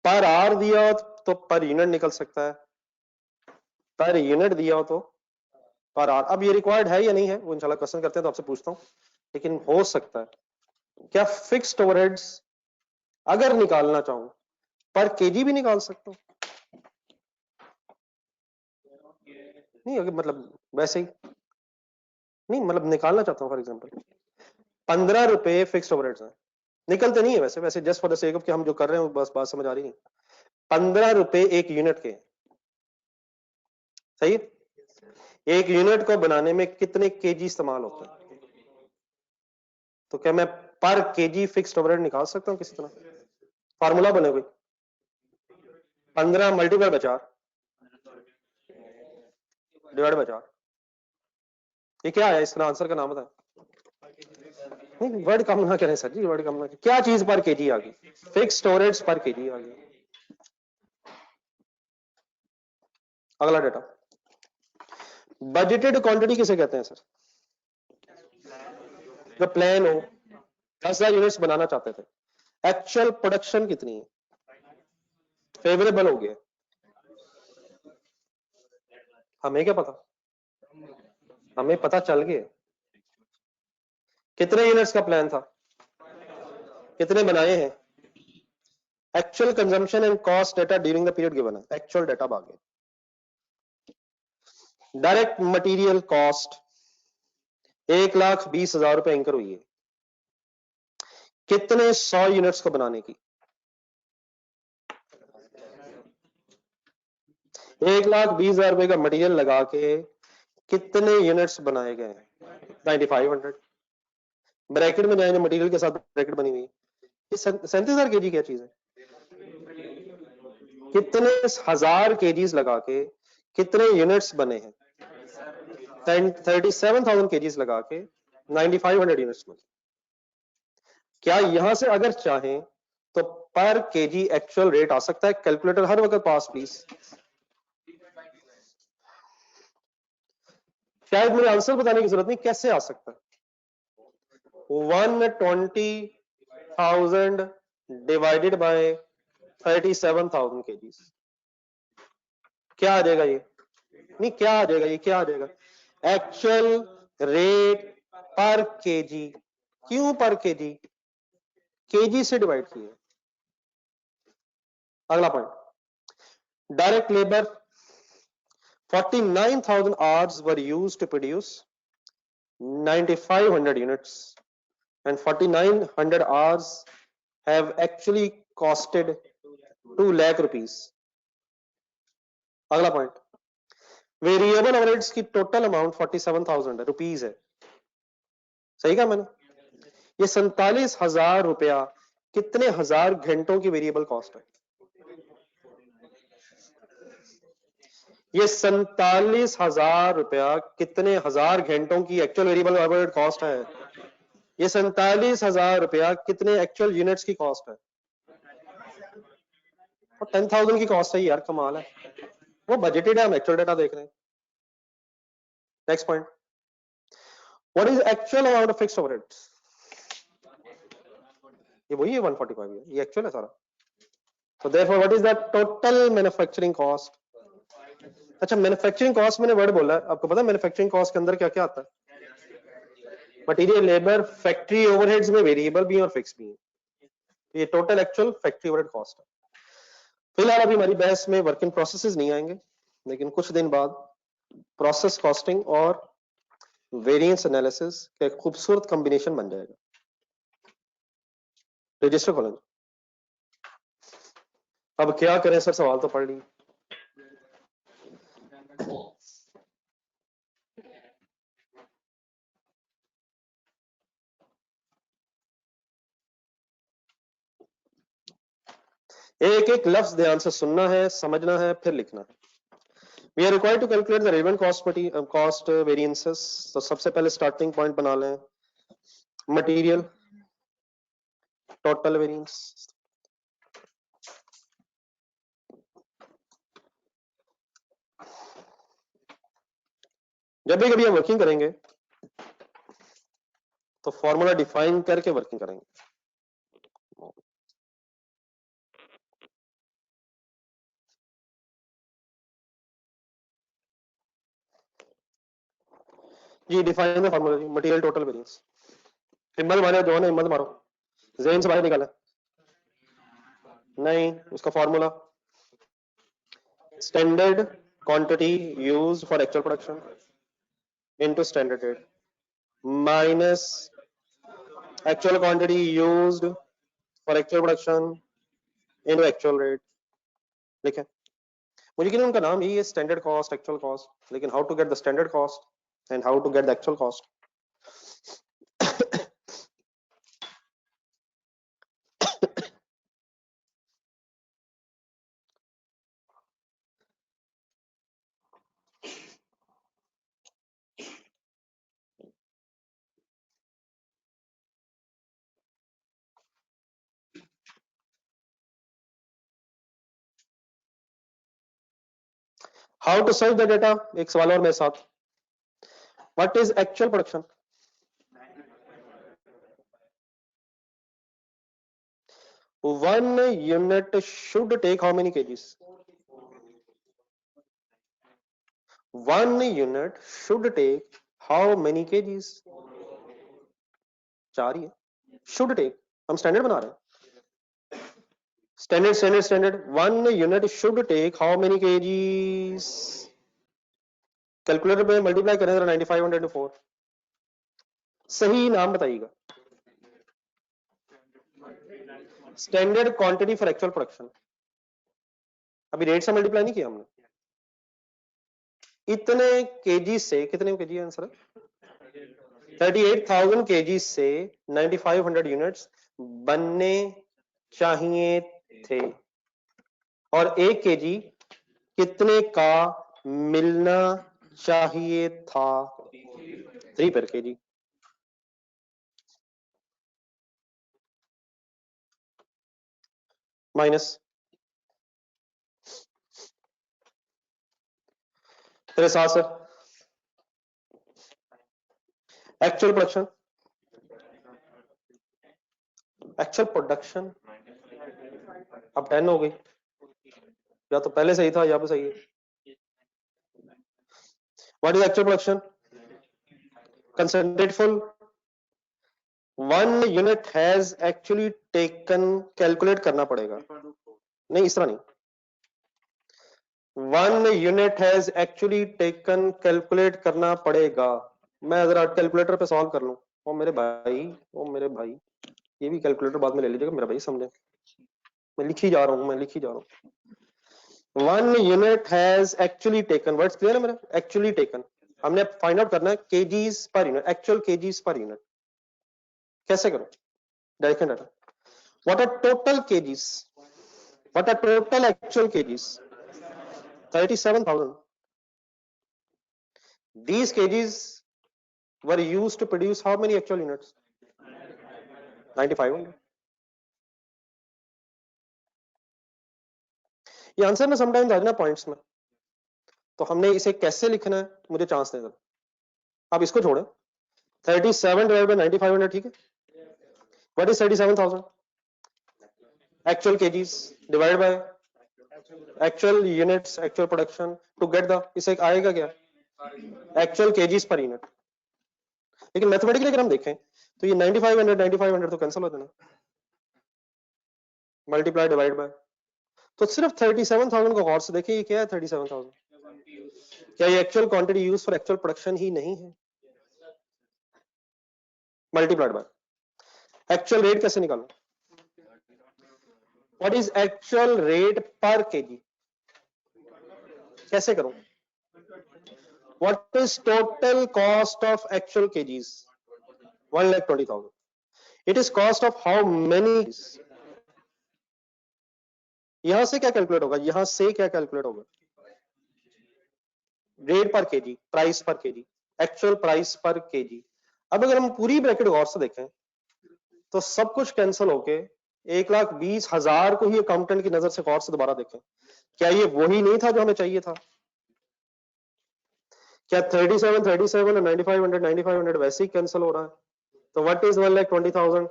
पर आवर दिया हो तो पर यूनिट निकल सकता है, पर यूनिट दिया हो तो पर आवर। अब ये रिक्वायर्ड है या नहीं है वो इंशाल्लाह क्वेश्चन करते हैं तो आपसे पूछता हूं, लेकिन हो सकता है। क्या फिक्स्ड ओवरहेड्स अगर निकालना चाहूं पर केजी भी निकाल सकता हूं? नहीं, अगर मतलब वैसे ही नहीं, मतलब निकालना चाहता हूं फॉर एग्जांपल 15 रुपए फिक्स्ड ओवरहेड्स हैं, निकलते नहीं है वैसे, वैसे just for the sake of कि हम जो कर रहे हैं बस बात समझ आ रही है। 15 रुपए 1 यूनिट के, सही है? 1 यूनिट को बनाने में कितने केजी इस्तेमाल होते हैं? तो क्या मैं पर केजी फिक्स्ड ओवरहेड निकाल सकता हूं किसी तरह? फार्मूला बने कोई? 15 मल्टीप्लाई बाय 4 डिवाइड बाय 4। ये क्या है, इसका आंसर का नाम बताएं। नहीं, वर्ड कम ना करें सर जी, वर्ड कम ना करें। क्या चीज पर केजी आ गई? फिक्स स्टोरेज पर केजी आ गई। अगला डेटा, बजटेड क्वांटिटी किसे कहते हैं सर? जो प्लान हो, 10,000 यूनिट्स बनाना चाहते थे, एक्चुअल प्रोडक्शन कितनी है, फेवरेबल हो गया, हमें क्या पता, हमें पता चल गया कितने यूनिट्स का प्लान था, कितने बनाए हैं, actual consumption and cost data during the period given है, एक्चुअल डेटा भागे। डायरेक्ट मटेरियल कॉस्ट 1,20,000 रुपए इंकर हुई है, कितने 100 यूनिट्स को बनाने की? 1,20,000 रुपए का मटेरियल लगा के कितने यूनिट्स बनाए गए? 9,500। ब्रैकेट में जाएंगे, मटेरियल के साथ ब्रैकेट बनी हुई है। 37,000 केजी क्या चीज है? कितने हजार केजीज लगा के कितने यूनिट्स बने हैं? 37,000 केजीज लगा के 9,500 यूनिट्स बने। क्या यहां से अगर चाहें तो पर केजी एक्चुअल रेट आ सकता है? कैलकुलेटर हर वक्त पास प्लीज। शायद मुझे आंसर बताने की जरूरत नहीं, कैसे आ सकता है? 120,000 डिवाइडेड बाय 37,000 केजीज, क्या आ जाएगा ये? नहीं, क्या आ जाएगा ये, क्या आ जाएगा? Actual rate per KG. क्यों पर केजी? केजी से डिवाइड किया। अगला point, direct labour 49,000 hours were used to produce 9,500 units and 4,900 hours have actually costed 2 lakh rupees। अगला पॉइंट, वेरिएबल ओवरहेड्स की टोटल अमाउंट 47,000 रुपीज है, सही कहा मैंने? ये 47,000 रुपया कितने हजार घंटों की वेरिएबल कॉस्ट है? ये 47,000 रुपया कितने हजार घंटों की एक्चुअल वेरिएबल ओवरहेड कॉस्ट है? ये 47,000 रुपया कितने एक्चुअल यूनिट्स की कॉस्ट है? और 10,000 की कॉस्ट है यार, कमाल है। वो बजटेड है, हम एक्चुअल डेटा देख रहे हैं। Next point, what is actual amount of fixed overheads? ये वही है 145 है, ये एक्चुअल है सारा। तो therefore what is the total manufacturing cost? अच्छा, मैन्युफैक्चरिंग कॉस्ट मैंने वर्ड बोला है, आपको पता है मैन्युफैक्चरिंग कॉस्ट के अंदर क्या क्या आता है? मटेरियल, लेबर, फैक्ट्री ओवरहेड्स में वेरिएबल भी है और फिक्स भी है। ये total actual factory overhead cost है। फिलहाल अभी हमारी बहस में वर्क इन प्रोसेसेस नहीं आएंगे, लेकिन कुछ दिन बाद प्रोसेस कॉस्टिंग और वेरिएंस एनालिसिस का एक खूबसूरत कॉम्बिनेशन बन जाएगा। रजिस्टर खोलें। अब क्या करें सर, सवाल तो पढ़ ली। एक एक लफ्ज ध्यान से सुनना है, समझना है, फिर लिखना है। We are required to calculate the relevant cost variances। तो सबसे पहले स्टार्टिंग पॉइंट बना लें, मटेरियल टोटल वेरिएंस। जब भी कभी हम वर्किंग करेंगे तो फॉर्मूला डिफाइन करके वर्किंग करेंगे। जी define the formula, material total variance. हिम्मत मारो जो है, हिम्मत मारो, जेन से बाहर निकाला नहीं। उसका formula standard quantity used for actual production into standard rate minus actual quantity used for actual production into actual rate. लिखें। मुझे उनका नाम यही है, स्टैंडर्ड कॉस्ट, एक्चुअल कॉस्ट, लेकिन how to get the standard cost and how to get the actual cost. How to solve the data, एक सवाल और मेरे साथ, what is actual production? One unit should take how many kgs? One unit should take how many kgs? 4 ही है. Should take, हम standard बना रहे हैं. Standard. One unit should take how many kgs? Calculator पे मल्टीप्लाई करें जरा 9500 to 4. सही नाम बताइएगा. Standard quantity for actual production. अभी रेट से मल्टीप्लाई नहीं किया हमने. इतने केजी से, कितने केजी आंसर है? 38,000 केजी से 9500 यूनिट्स बनने चाहिए थे, और 1 केजी कितने का मिलना चाहिए था? 3 पर केजी. माइनस तेरे साथ से एक्चुअल प्रोडक्शन. अब 10 हो गई, या तो पहले सही था या भी सही है. What is actual production? Concentrate full. 1 unit has actually taken, calculate करना पड़ेगा. नहीं, इस तरह नहीं. 1 unit has actually taken, calculate करना पड़ेगा. मैं जरा कैलकुलेटर पे सॉल्व कर लूं. ओ मेरे भाई, ये भी कैलकुलेटर बाद में ले लीजिएगा मेरा भाई, समझे. मैं लिख ही जा रहा हूं. 1 unit has actually taken, words clear है मेरा? एक्चुअली टेकन हमने फाइंड आउट करना है kgs per unit, actual kgs per unit. कैसे करो? Direction data. What are total kgs? What are total actual kgs? 37,000. These kgs were used to produce how many actual units? 9500. ये answer में sometimes आ जाना points में, तो हमने इसे कैसे लिखना है, मुझे चांस दे दो. अब इसको छोड़े. 37 डिवाइड बाय 9500, ठीक है. What is 37,000? Actual kgs divide by actual units, actual production, to get the, इसे आएगा क्या? Actual kgs per unit. लेकिन मैथमेटिकली अगर हम देखें तो ये 9500 तो कैंसिल हो जाना. मल्टीप्लाई डिवाइड बाय, तो सिर्फ 37,000 को गौर से देखिए. ये क्या है 37,000? क्या ये actual quantity use for actual production ही नहीं है? मल्टीप्लाइड बाय एक्चुअल रेट कैसे निकालो? What is actual rate per KG? कैसे करूं? What is total cost of actual KGs? 1,20,000. It is cost of how many? यहां से क्या कैलकुलेट होगा? यहां से क्या कैलकुलेट होगा? रेट पर केजी, प्राइस पर केजी, एक्चुअल प्राइस पर केजी. अब अगर हम पूरी ब्रैकेट गौर से देखें तो सब कुछ कैंसिल होके 1,20,000 को ही अकाउंटेंट की नजर से गौर से दोबारा देखें. क्या ये वही नहीं था जो हमें चाहिए था? क्या 37 और 9500 वैसे ही कैंसिल हो रहा है? तो what is 1,20,000?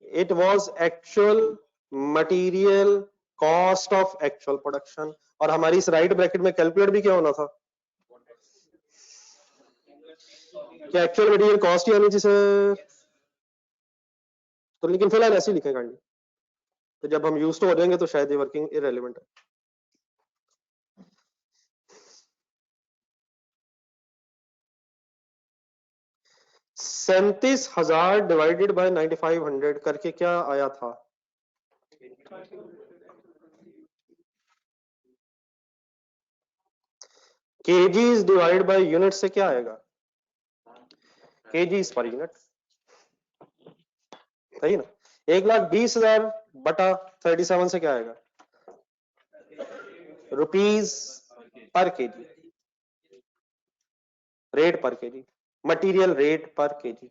It was actual material cost of actual production. और हमारी इस राइट ब्रैकेट में कैलकुलेट भी क्या होना था? क्या एक्चुअल मटेरियल कॉस्ट ही आनी थी सर? तो लेकिन फिलहाल ऐसे ही लिखेगा. तो जब हम यूज तो हो जाएंगे तो शायद ये वर्किंग इररेलेवेंट है. 37,000 डिवाइडेड बाय 9500 करके क्या आया था? केजीज डिवाइड बाय यूनिट से क्या आएगा? KGs per unit. सही ना? 1,20,000 बटा 37 से क्या आएगा? Rupees per KG. Rate per KG, material rate per KG.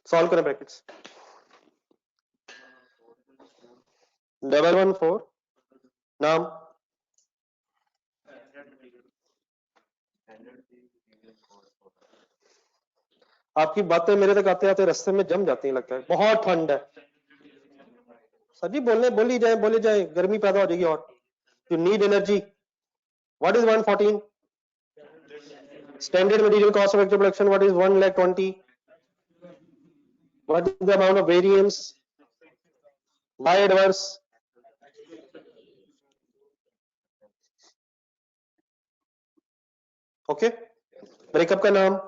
Solve करें ब्रैकेट्स. 114 नाम आपकी बातें मेरे तक आते आते रास्ते में जम जाती हैं, लगता है बहुत ठंड है। सर जी बोली जाए, गर्मी पैदा हो जाएगी। और you need energy. What is 114? Standard material cost of actual production, what is 1,20,000? What is the amount of variance by adverse? Okay, breakup का नाम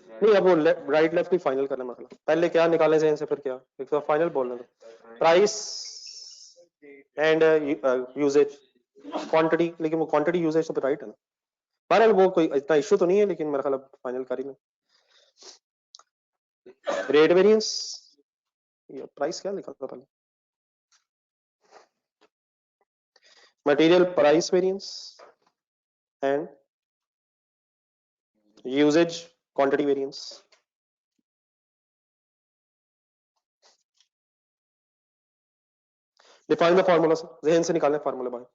नहीं, अब वो राइट लेफ्ट ही फाइनल करना मसला। पहले क्या निकाले से इनसे, फिर क्या, एक तो फाइनल बोलना था। प्राइस एंड यूजेज क्वांटिटी, लेकिन वो क्वांटिटी यूजेज तो राइट है ना। बहरहाल वो कोई इतना इश्यू तो नहीं है, लेकिन मेरा ख्याल फाइनल कर ही लें। रेट वेरिएंस, प्राइस क्या लिखा था पहले? Material price variance and usage quantity variance. Define the formula, जहन से निकालने फार्मूला बाहर।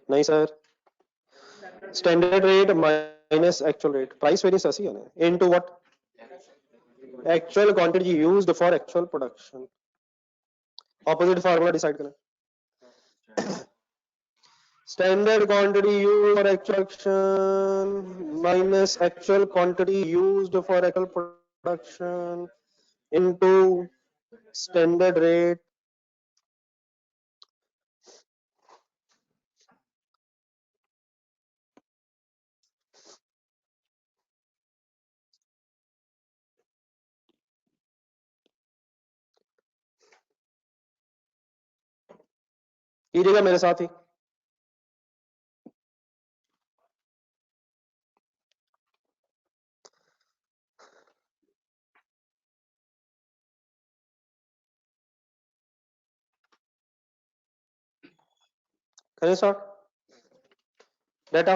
नहीं sir, standard rate minus actual rate, price variance ऐसी है ना, into what? Actual quantity used for actual production. Opposite formula decide करें। Standard quantity used for actual production minus actual quantity used for actual production into standard rate कीजिएगा मेरे साथ ही। करें start. Data,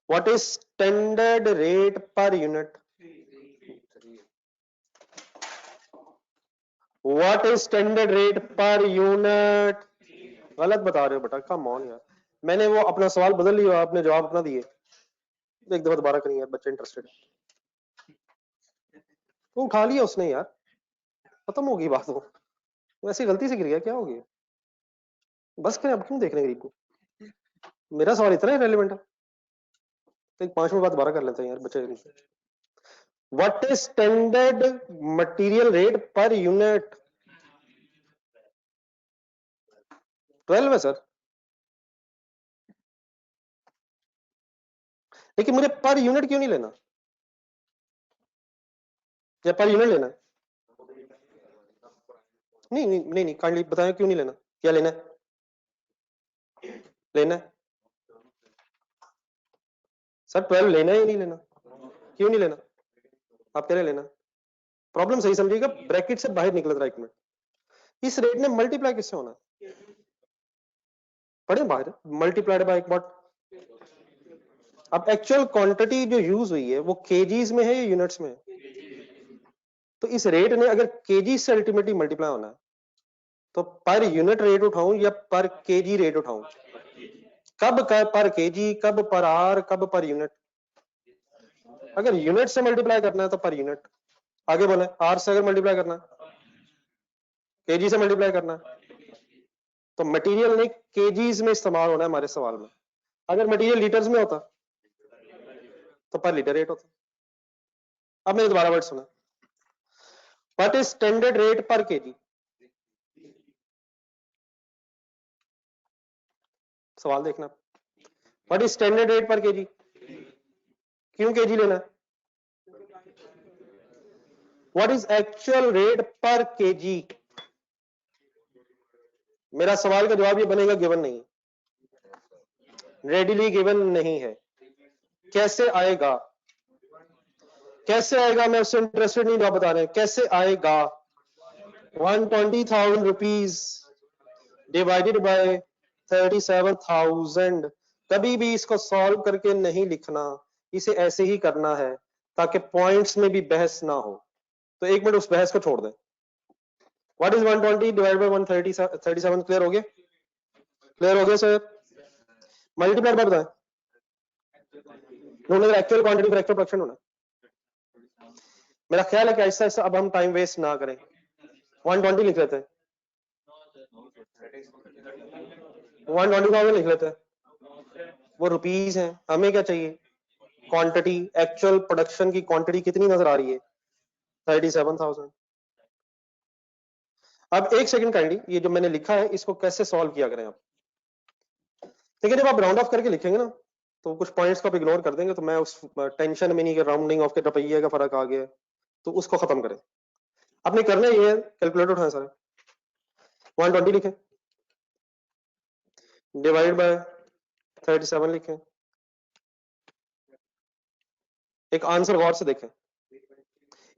what is standard rate per unit? What is standard rate per unit? गलत बता रहे हो बेटा, कम ऑन यार। मैंने वो अपना सवाल बदल लिया, आपने जवाब अपना दिए। एक दफा दोबारा करिए यार, बच्चे इंटरेस्टेड। वो उठा लिया उसने यार, खत्म होगी बात। वो वैसे गलती से गिर गया, क्या हो गया? बस करें, अब क्यों देख रहे हैं गरीब को? मेरा सवाल इतना ही रेलिवेंट है, तो एक 5 मिनट बाद दोबारा कर लेते हैं यार बच्चे। What is standard material rate per unit? 12 है सर, लेकिन मुझे पर यूनिट क्यों नहीं लेना? या पर यूनिट लेना? नहीं नहीं नहीं, नहीं काइंडली बताएं क्यों नहीं लेना, क्या लेना है? लेना है सर, 12 लेना है या नहीं लेना? क्यों नहीं लेना? आप कह रहे लेना। प्रॉब्लम सही समझिएगा, ब्रैकेट से बाहर निकल रहा है 1 मिनट। इस रेट ने मल्टीप्लाई किससे होना? पढ़े बाहर, मल्टीप्लाइड बाय व्हाट? अब एक्चुअल क्वांटिटी जो यूज हुई है वो केजीज में है या यूनिट्स में है? तो इस रेट ने अगर केजी से अल्टीमेटली मल्टीप्लाई होना है, तो पर यूनिट रेट उठाऊं या पर केजी रेट उठाऊं? कब पर केजी, कब पर आर, कब पर यूनिट? अगर यूनिट से मल्टीप्लाई करना है तो पर यूनिट। आगे बोले, आर से अगर मल्टीप्लाई करना है, केजी से मल्टीप्लाई करना है, तो मटेरियल ने केजीज में इस्तेमाल होना है हमारे सवाल में। अगर मटेरियल लीटर्स में होता तो पर लीटर रेट होता। अब मेरे दोबारा वर्ड सुना, what is standard rate per KG? सवाल देखना, what is standard rate per KG? क्यों केजी लेना है? What is actual rate per KG? मेरा सवाल का जवाब ये बनेगा, गिवन नहीं, रेडिली गिवन नहीं है। कैसे आएगा? कैसे आएगा? मैं उससे इंटरेस्टेड नहीं, जवाब बता रहे हैं कैसे आएगा। 120,000 रुपीज डिवाइडेड बाय 37,000। कभी भी इसको सॉल्व करके नहीं लिखना, इसे ऐसे ही करना है ताकि पॉइंट्स में भी बहस ना हो। तो 1 मिनट उस बहस को छोड़ दें। What is 120 divided by 137? Clear हो गया? क्लियर हो गया सर? मल्टीप्लाइड बाय बताएं, ढूंढने एक्चुअल क्वांटिटी पर एक्चुअल प्रोडक्शन होना। मेरा ख्याल है कि ऐसा ऐसा अब हम टाइम वेस्ट ना करें, 120 लिख लेते हैं, 120,000 लिख लेते हैं, वो रुपीस हैं। हमें क्या चाहिए, क्वांटिटी, एक्चुअल प्रोडक्शन की क्वांटिटी कितनी नजर आ रही है, 37,000। अब एक सेकंड काइंडली, ये जो मैंने लिखा है इसको कैसे सॉल्व किया करें आप। ठीक है, जब आप राउंड ऑफ करके लिखेंगे ना तो कुछ पॉइंट्स को आप इग्नोर कर देंगे, तो मैं उस टेंशन में नहीं कि राउंडिंग ऑफ के रुपये का फर्क आ गया, तो उसको खत्म करें। आपने करना ये है, कैलकुलेटर उठाएं सारे, 120 लिखें, डिवाइड बाय 37 लिखें। एक आंसर गौर से देखें,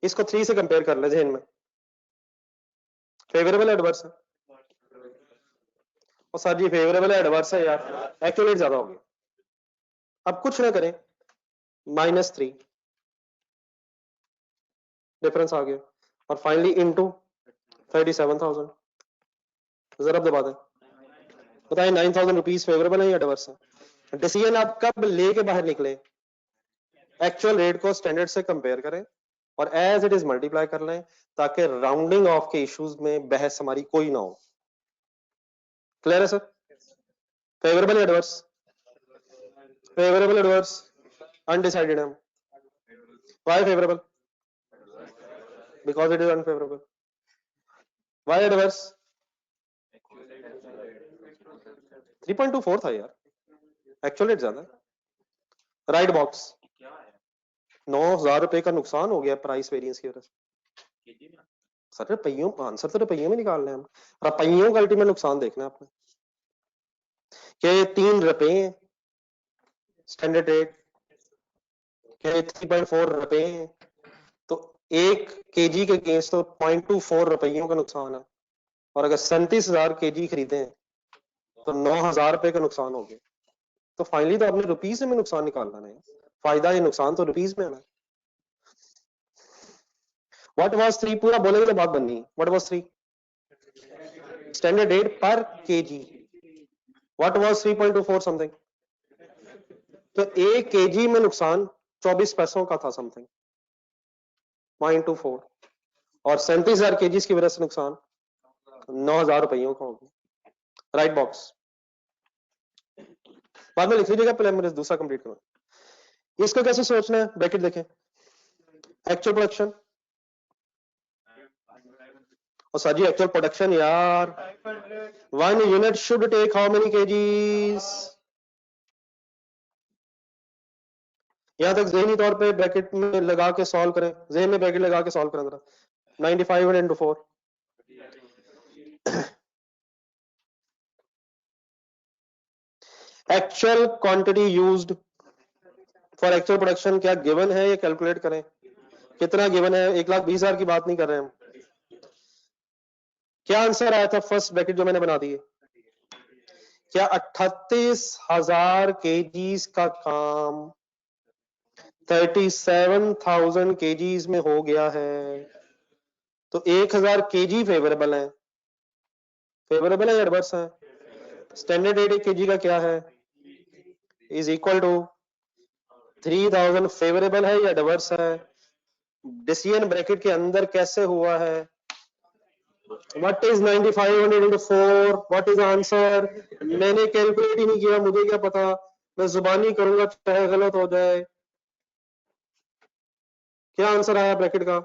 इसको 3 से कंपेयर कर ले जहन में, फेवरेबल एडवर्स है, और सर जी फेवरेबल एडवर्स है यार, एक्चुअली ज्यादा हो गया। अब कुछ ना करें, -3 डिफरेंस आ गया, और फाइनली इनटू 37,000, जरा दबा दें, बताएं 9,000 रुपीज फेवरेबल है या एडवर्स है। डिसीजन आप कब लेके बाहर निकले, एक्चुअल रेट को स्टैंडर्ड से कंपेयर करें और एज इट इज मल्टीप्लाई कर लें, ताकि राउंडिंग ऑफ के इश्यूज में बहस हमारी कोई ना हो। क्लियर है sir, favourable adverse, favourable adverse, undecided हम, why favourable, because it is unfavourable, why adverse, 3.24 था यार, एक्चुअल रेट ज्यादा। राइट बॉक्स, 9,000 रुपए का नुकसान हो गया प्राइस वेरिएंस की वजह से। सर रुपयों, आंसर तो रुपयों में निकालना है हम, रुपयों का अल्टीमेट नुकसान देखना है आपने, कि 3 रुपए स्टैंडर्ड रेट, के 3.4 रुपए, तो 1 kg के अगेंस्ट तो 0.24 रुपयों का नुकसान है, और अगर 37,000 kg खरीदे हैं तो 9,000 रुपए का नुकसान हो गया। तो फाइनली तो आपने रुपीज में नुकसान निकालना है, फायदा या नुकसान तो रुपीज में है। व्हाट वाज 3, पूरा बोलेंगे तो बात बननी है। What was 3, standard rate per KG, what was 3.24 something, तो 1 kg में नुकसान 24 पैसों का था समथिंग, 0.24, और 37,000 kg की वजह से नुकसान 9,000 रुपयों का होगा। राइट बॉक्स, बाद में लिख लीजिएगा, पहले मेरे दूसरा कंप्लीट करो। इसको कैसे सोचना है, ब्रैकेट देखें, एक्चुअल प्रोडक्शन, और साजी एक्चुअल प्रोडक्शन यार, 1 unit should take how many kgs, यहां तक जहनी तौर पे ब्रैकेट में लगा के सॉल्व करें, जहन में ब्रैकेट लगा के सॉल्व करें जरा, 95 into 4, actual quantity used for actual production क्या गिवन है, ये कैलकुलेट करें कितना गिवन है। 1,20,000 की बात नहीं कर रहे हम, क्या आंसर आया था फर्स्ट ब्रैकेट जो मैंने बना दी है, क्या 38,000 केजीज का काम 37,000 केजीज में हो गया है, तो 1,000 केजी फेवरेबल है, फेवरेबल है या एडवर्स है। स्टैंडर्ड रेट 1 kg का क्या है, इज इक्वल टू 3,000 फेवरेबल है या एडवर्स है। डिसीजन ब्रैकेट के अंदर कैसे हुआ है, what is 95 into 4, what is answer, मैंने कैलकुलेट ही नहीं किया, मुझे क्या पता, मैं जुबानी करूंगा चाहे गलत हो जाए। क्या आंसर आया ब्रैकेट का,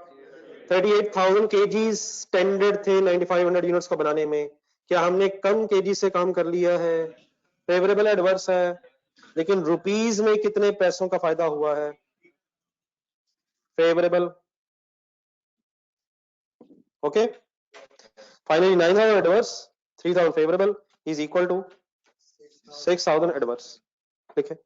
38,000 केजी स्टैंडर्ड थे 9,500 यूनिट्स को बनाने में, क्या हमने कम केजी से काम कर लिया है, फेवरेबल एडवर्स है, लेकिन रुपीज में कितने पैसों का फायदा हुआ है, favourable. Okay, finally 9,000 adverse, 3,000 favourable is equal to 6,000 adverse, लिखे।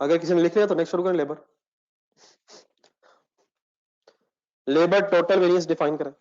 अगर किसी ने लिख लिया तो नेक्स्ट शुरू करें। लेबर टोटल वेरिएंस डिफाइन करें।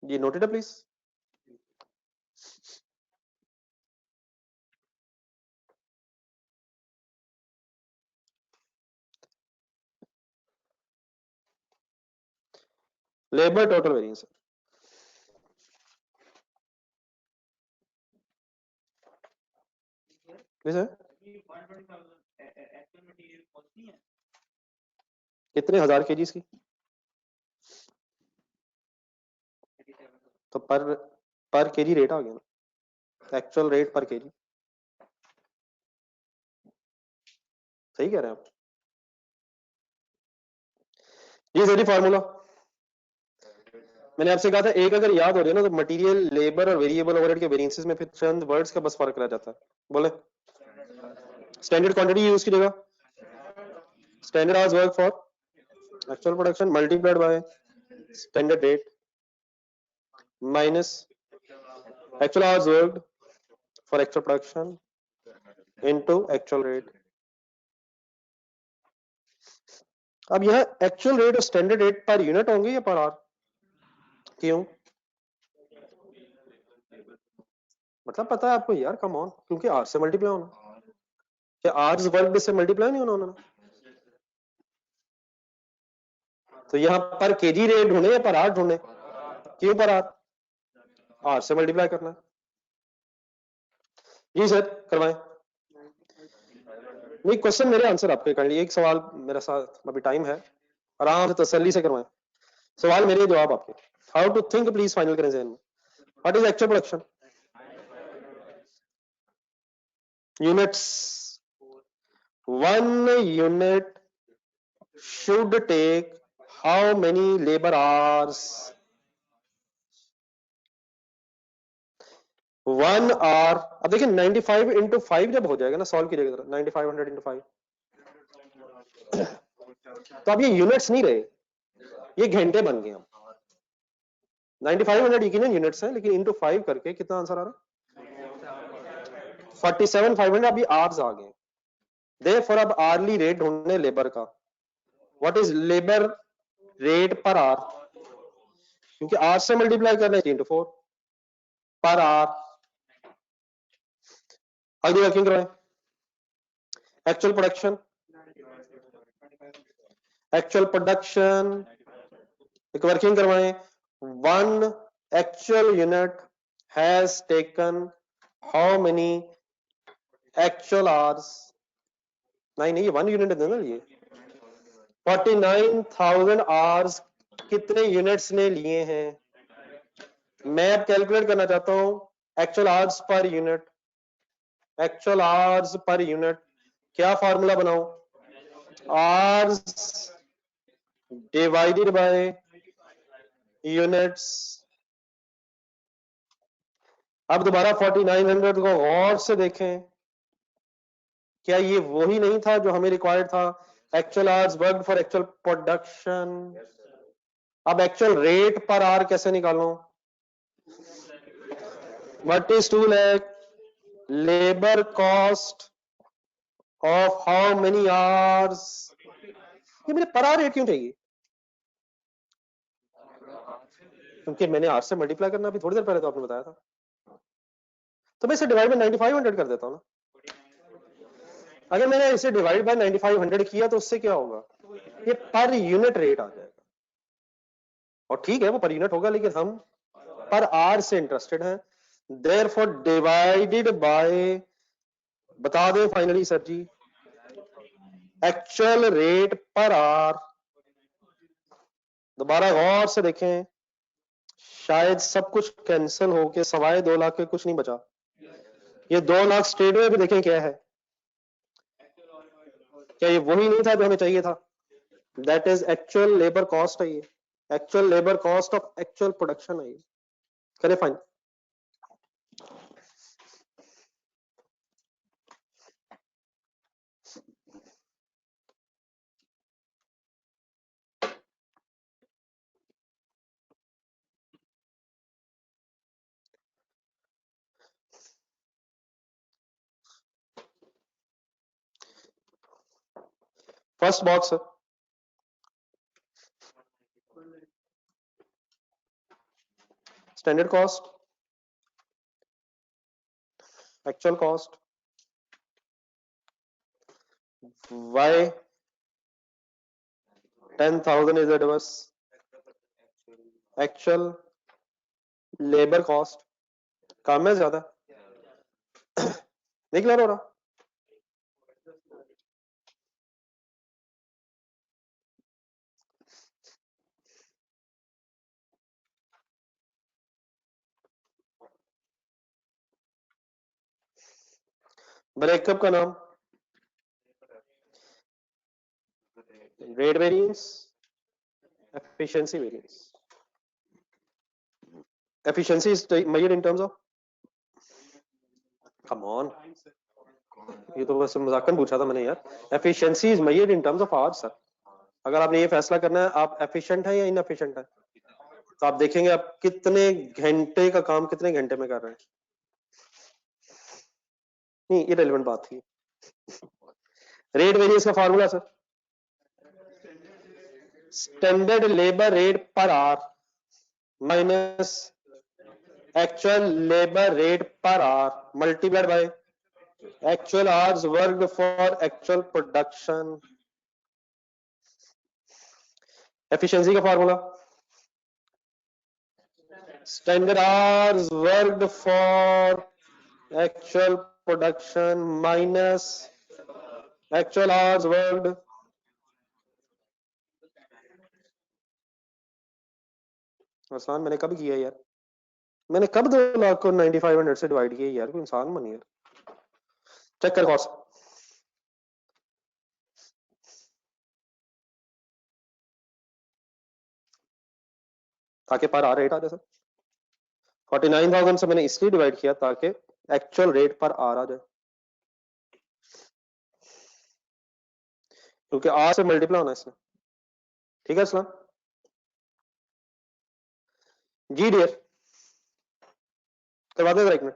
ये नोटेड है please. Labour total variance please है। कितने हजार केजी की? तो पर केजी रेट आ गया ना, एक्चुअल रेट पर केजी। सही कह रहे हैं आप जी। सही फॉर्मूला मैंने आपसे कहा था, एक अगर याद हो रही है ना तो मटेरियल, लेबर और वेरिएबल ओवरहेड के वेरिएंसेस में फिर चंद वर्ड्स का बस फर्क रह जाता है। बोले स्टैंडर्ड क्वांटिटी यूज कीजिएगा, standard hours work for actual production multiplied by standard rate minus actual hours worked for actual production into actual rate. अब यह एक्चुअल रेट और स्टैंडर्ड रेट पर यूनिट होंगे या पर आवर? क्यों? मतलब पता है आपको यार, कम ऑन, क्योंकि आर से मल्टीप्लाई होना। क्या आर्स वर्क से मल्टीप्लाई नहीं होना उन्होंने? तो यहाँ पर केजी रेट ढूंढे या पर आर ढूंढे? क्यों पर आर से मल्टीप्लाई करना है। जी सर करवाएं। नहीं, क्वेश्चन मेरे आंसर आपके कर लिए। एक सवाल मेरे साथ, अभी टाइम है, आराम से तसल्ली से करवाएं। सवाल मेरे, जवाब आपके। How to think please final करें जहन में। What is actual production units? 1 unit should take how many labor hours? 1 hour। अब देखिए 95 into 5 जब हो जाएगा ना, सॉल्व कीजिएगा जरा, 9500 into 5, तो अब ये यूनिट्स नहीं रहे, ये घंटे बन गए। 9500 यकीनन यूनिट्स हैं, लेकिन इंटू 5 करके कितना आंसर आ रहा है? 47500। अभी आवर्स आ गए। देयरफॉर अब आर्ली रेट ढूंढने लेबर का। What is labour rate per our? क्योंकि आवर से मल्टीप्लाई करना है 3 into 4 पर आवर। अगली वर्किंग करवाएं। एक्चुअल प्रोडक्शन, एक्चुअल प्रोडक्शन एक वर्किंग करवाएं। 1 actual unit has taken how many actual hours? नहीं, ये 1 यूनिट है ना, ये 49,000 आवर्स कितने यूनिट्स ने लिए हैं? मैं अब कैलकुलेट करना चाहता हूं actual hours per unit. Actual hours per unit क्या फॉर्मूला बनाऊं? Hours divided by units. अब दोबारा 4900 को गौर से देखें, क्या ये वही नहीं था जो हमें रिक्वायर्ड था? Actual hours worked for actual production. अब एक्चुअल रेट पर आवर कैसे निकालूं? What is 2 lakh labour cost of how many hours? ये मेरे पर आवर रेट क्यों चाहिए? क्योंकि मैंने आवर से मल्टीप्लाई करना अभी थोड़ी देर पहले तो आपने बताया था। तो मैं इसे डिवाइड बाय 9500 कर देता हूं ना। अगर मैंने इसे डिवाइड बाय 9500 किया तो उससे क्या होगा? ये पर यूनिट रेट आ जाएगा। और ठीक है वो पर यूनिट होगा, लेकिन हम पर आवर से इंटरेस्टेड हैं। देयरफॉर डिवाइडेड बाय, बता दो finally sir ji, actual rate per our. दोबारा गौर से देखें, शायद सब कुछ कैंसिल होके सवाए 2 लाख के कुछ नहीं बचा। ये 2 लाख स्ट्रेट में भी देखें क्या है, क्या ये वही नहीं था जो हमें चाहिए था? That is actual labour cost है, ये actual labour cost of actual production है ये। करें fine. First box standard cost, actual cost, why 10,000 is adverse, actual labour cost, काम में ज्यादा नहीं क्लियर हो रहा? ब्रेकअप का नाम rate variance, efficiency variance. Efficiency is measured in terms of, come on, ये तो बस मजाकन पूछा था मैंने यार। efficiency is measured in terms of hours sir. अगर आपने ये फैसला करना है आप efficient है या inefficient है, तो आप देखेंगे आप कितने घंटे का काम कितने घंटे में कर रहे हैं। नहीं, irrelevant बात थी। रेट वेरिएंस का formula sir, standard labour rate per our minus actual labour rate per our multiplied by actual hours worked for actual production। efficiency का formula standard hours worked for actual production minus actual hours worked आसान। मैंने कब किया यार, मैंने कब 2 लाख को 9500 से डिवाइड किया यार, कोई इंसान बन यार। चेक कर कॉस्ट, ताकि पर आर रेट आ जाए सर। 49,000 से मैंने इसलिए डिवाइड किया ताकि एक्चुअल रेट पर आर आ जाए, क्योंकि आर से मल्टीप्लाई होना इसमें। ठीक है इस्लाम जी डियर, करवा दे एक मिनट,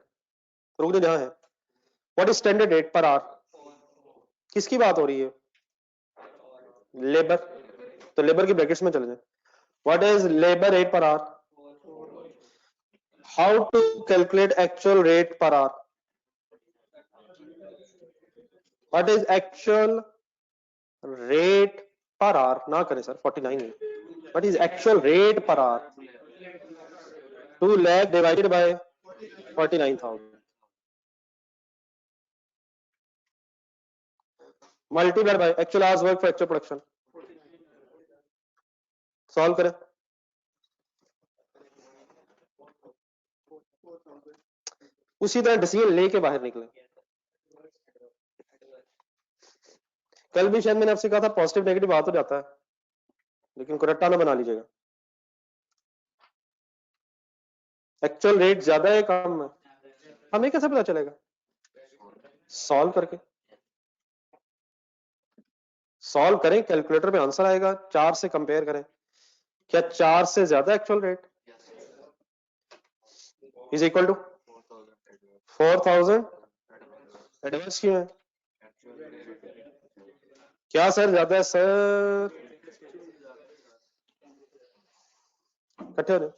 रुक दे जहां है। What is standard rate per our? किसकी बात हो रही है? लेबर। तो लेबर की ब्रैकेट्स में चले जाए। What is labour rate per hour? How to calculate actual rate per hour? What is actual rate per hour? ना करें सर 49 है। What is actual rate per hour? 2 lakh divided by 49,000 multiplied by actual hours work for actual production. Solve करें। उसी तरह decision लेके बाहर निकले। कल भी शायद मैंने आपसे कहा था पॉजिटिव नेगेटिव बात हो जाता है, लेकिन को रट्टा ना बना लीजिएगा। एक्चुअल रेट ज्यादा है कम है, हमें कैसे पता चलेगा? सॉल्व करके, सॉल्व करें, कैलकुलेटर में आंसर आएगा। 4 से कंपेयर करें, क्या 4 से ज्यादा actual rate is equal to 4,000 advance क्यों है? क्या सर ज्यादा है सर? इकट्ठे हो जाओ।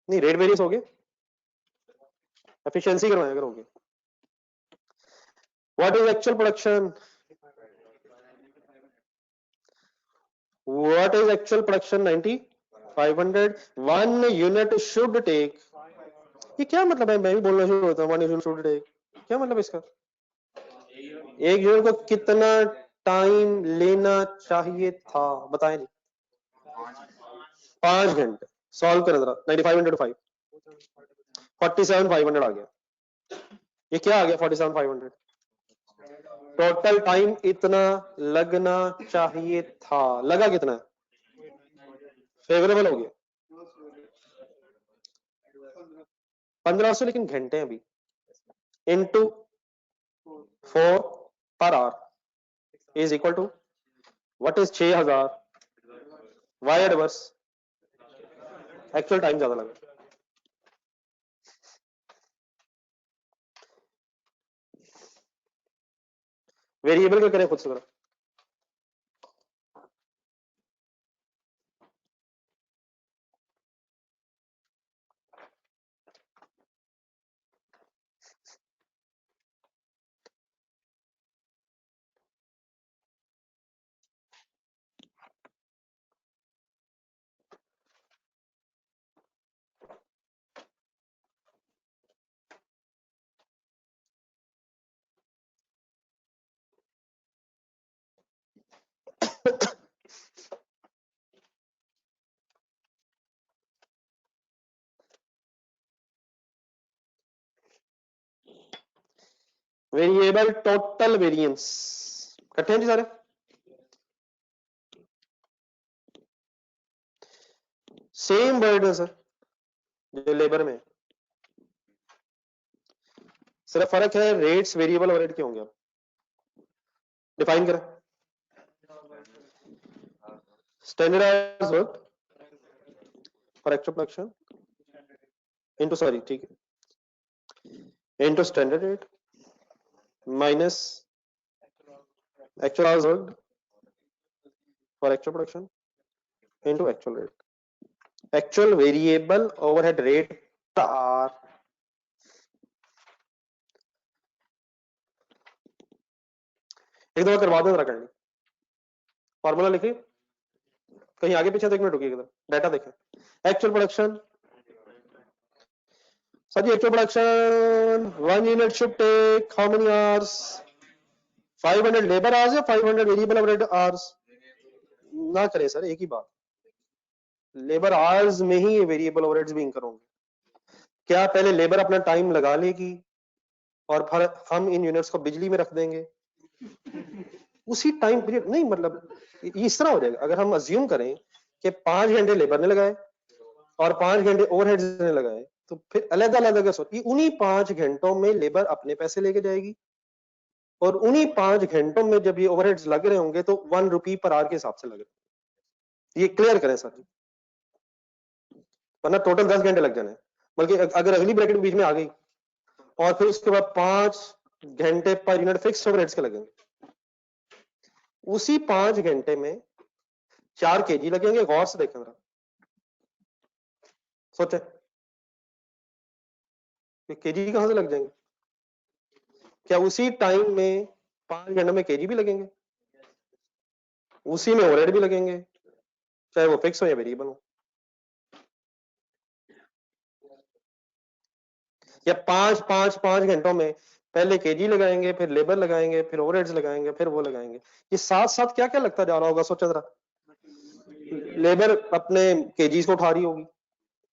नहीं, रेट वेरिएंस हो गया, एफिशिएंसी करवाएं अगर होगी। What is actual production? What is actual production? 90,500 1 unit should take. ये क्या मतलब है? मैं भी बोलना शुरू होता हूँ 1 यूनिट शुड टेक, क्या मतलब इसका? एक यूनिट को कितना टाइम लेना चाहिए था, बताएं जी। 5 घंटे। सॉल्व करें जरा। 95 × 5 47,500 आ गया। ये क्या आ गया 47,500? टोटल टाइम इतना लगना चाहिए था, लगा कितना? फेवरेबल हो गया 1500, लेकिन घंटे हैं अभी। इनटू 4 पर hour is equal to what is 6000 why adverse actual time ज्यादा लगा। वेरिएबल का करें खुद से जरा। वेरिएबल टोटल वेरिएंस इकट्ठे हैं जी सारे। सेम वर्ड है सर जो लेबर में, सिर्फ फर्क है रेट्स वेरिएबल ओवरहेड के होंगे। अब डिफाइन करें। Standardised work for actual production into, sorry ठीक है, into standard rate minus actual hours worked for actual production into actual rate. Actual variable overhead rate are एक दफा करवा दो जरा काइंडली। फॉर्मूला लिखिए, कहीं आगे पीछे तो 1 मिनट रुकिएगा, डाटा देखें। Actual production, sir ji actual production 1 unit should take how many hours? 500 labour hours या 500 वेरिएबल ओवरहेड आवर्स? ना करें सर एक ही बात, लेबर आवर्स में ही वेरिएबल ओवरहेड्स भी इंकर होंगे। क्या पहले लेबर अपना टाइम लगा लेगी और फिर हम इन यूनिट्स को बिजली में रख देंगे? उसी टाइम पीरियड नहीं, मतलब इस तरह हो जाएगा। अगर हम अज्यूम करें कि 5 घंटे लेबर ने लगाए और 5 घंटे ओवरहेड्स ने लगाए, तो फिर अलग अलग सोचिए, उन्हीं 5 घंटों में लेबर अपने पैसे लेके जाएगी और उन्हीं 5 घंटों में जब ये ओवरहेड्स लग रहे होंगे तो 1 रुपी पर आवर के हिसाब से लग रहे। ये क्लियर करें सर जी, वरना टोटल 10 घंटे लग जाने। बल्कि अगर अगली ब्रैकेट बीच में आ गई और फिर उसके बाद 5 घंटे पर यूनिट फिक्स ओवरहेड्स के लगेंगे, उसी 5 घंटे में 4 केजी लगेंगे। गौर से देखें जरा, सोचे केजी कहां से लग जाएंगे? क्या उसी टाइम में 5 घंटे में केजी भी लगेंगे? उसी में ओवरहेड भी लगेंगे, चाहे वो फिक्स हो या वेरिएबल हो। या 5 घंटों में पहले केजी लगाएंगे, फिर लेबर लगाएंगे, फिर ओवरहेड्स लगाएंगे, फिर वो लगाएंगे। ये साथ साथ क्या क्या लगता जा रहा होगा, सोचा जरा। लेबर अपने केजीज को उठा रही होगी,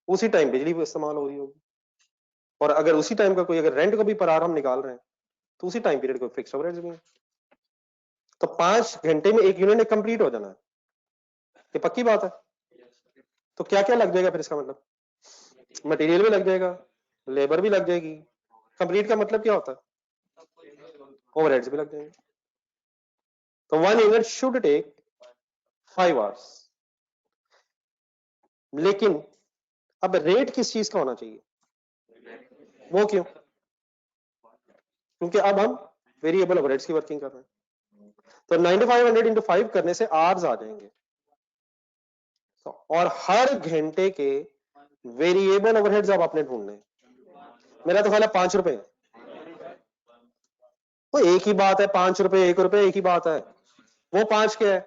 उसी टाइम बिजली भी इस्तेमाल हो रही होगी, और अगर उसी टाइम का कोई अगर रेंट को भी पर आवर हम निकाल रहे हैं तो उसी टाइम पीरियड को फिक्स ओवरहेड्स भी हैं। तो 5 घंटे में एक यूनिट कंप्लीट हो जाना है, ये पक्की बात है। तो क्या क्या लग जाएगा फिर? इसका मतलब मटेरियल भी लग जाएगा, लेबर भी लग जाएगी। कंप्लीट का मतलब क्या होता है? ओवरहेड्स भी लग जाएंगे। तो 1 यूनिट शुड टेक 5 आवर्स। लेकिन अब रेट किस चीज का होना चाहिए? वो क्यों? क्योंकि अब हम वेरिएबल ओवरहेड्स की वर्किंग कर रहे हैं। तो 9500 इंटू 5 करने से आवर्स आ जाएंगे। तो और हर घंटे के वेरिएबल ओवरहेड्स अब आपने ढूंढने हैं। मेरा तो ख्याल है 5 रुपए। वो एक ही बात है, 5 रुपए 1 रुपए एक ही बात है। वो 5 क्या है?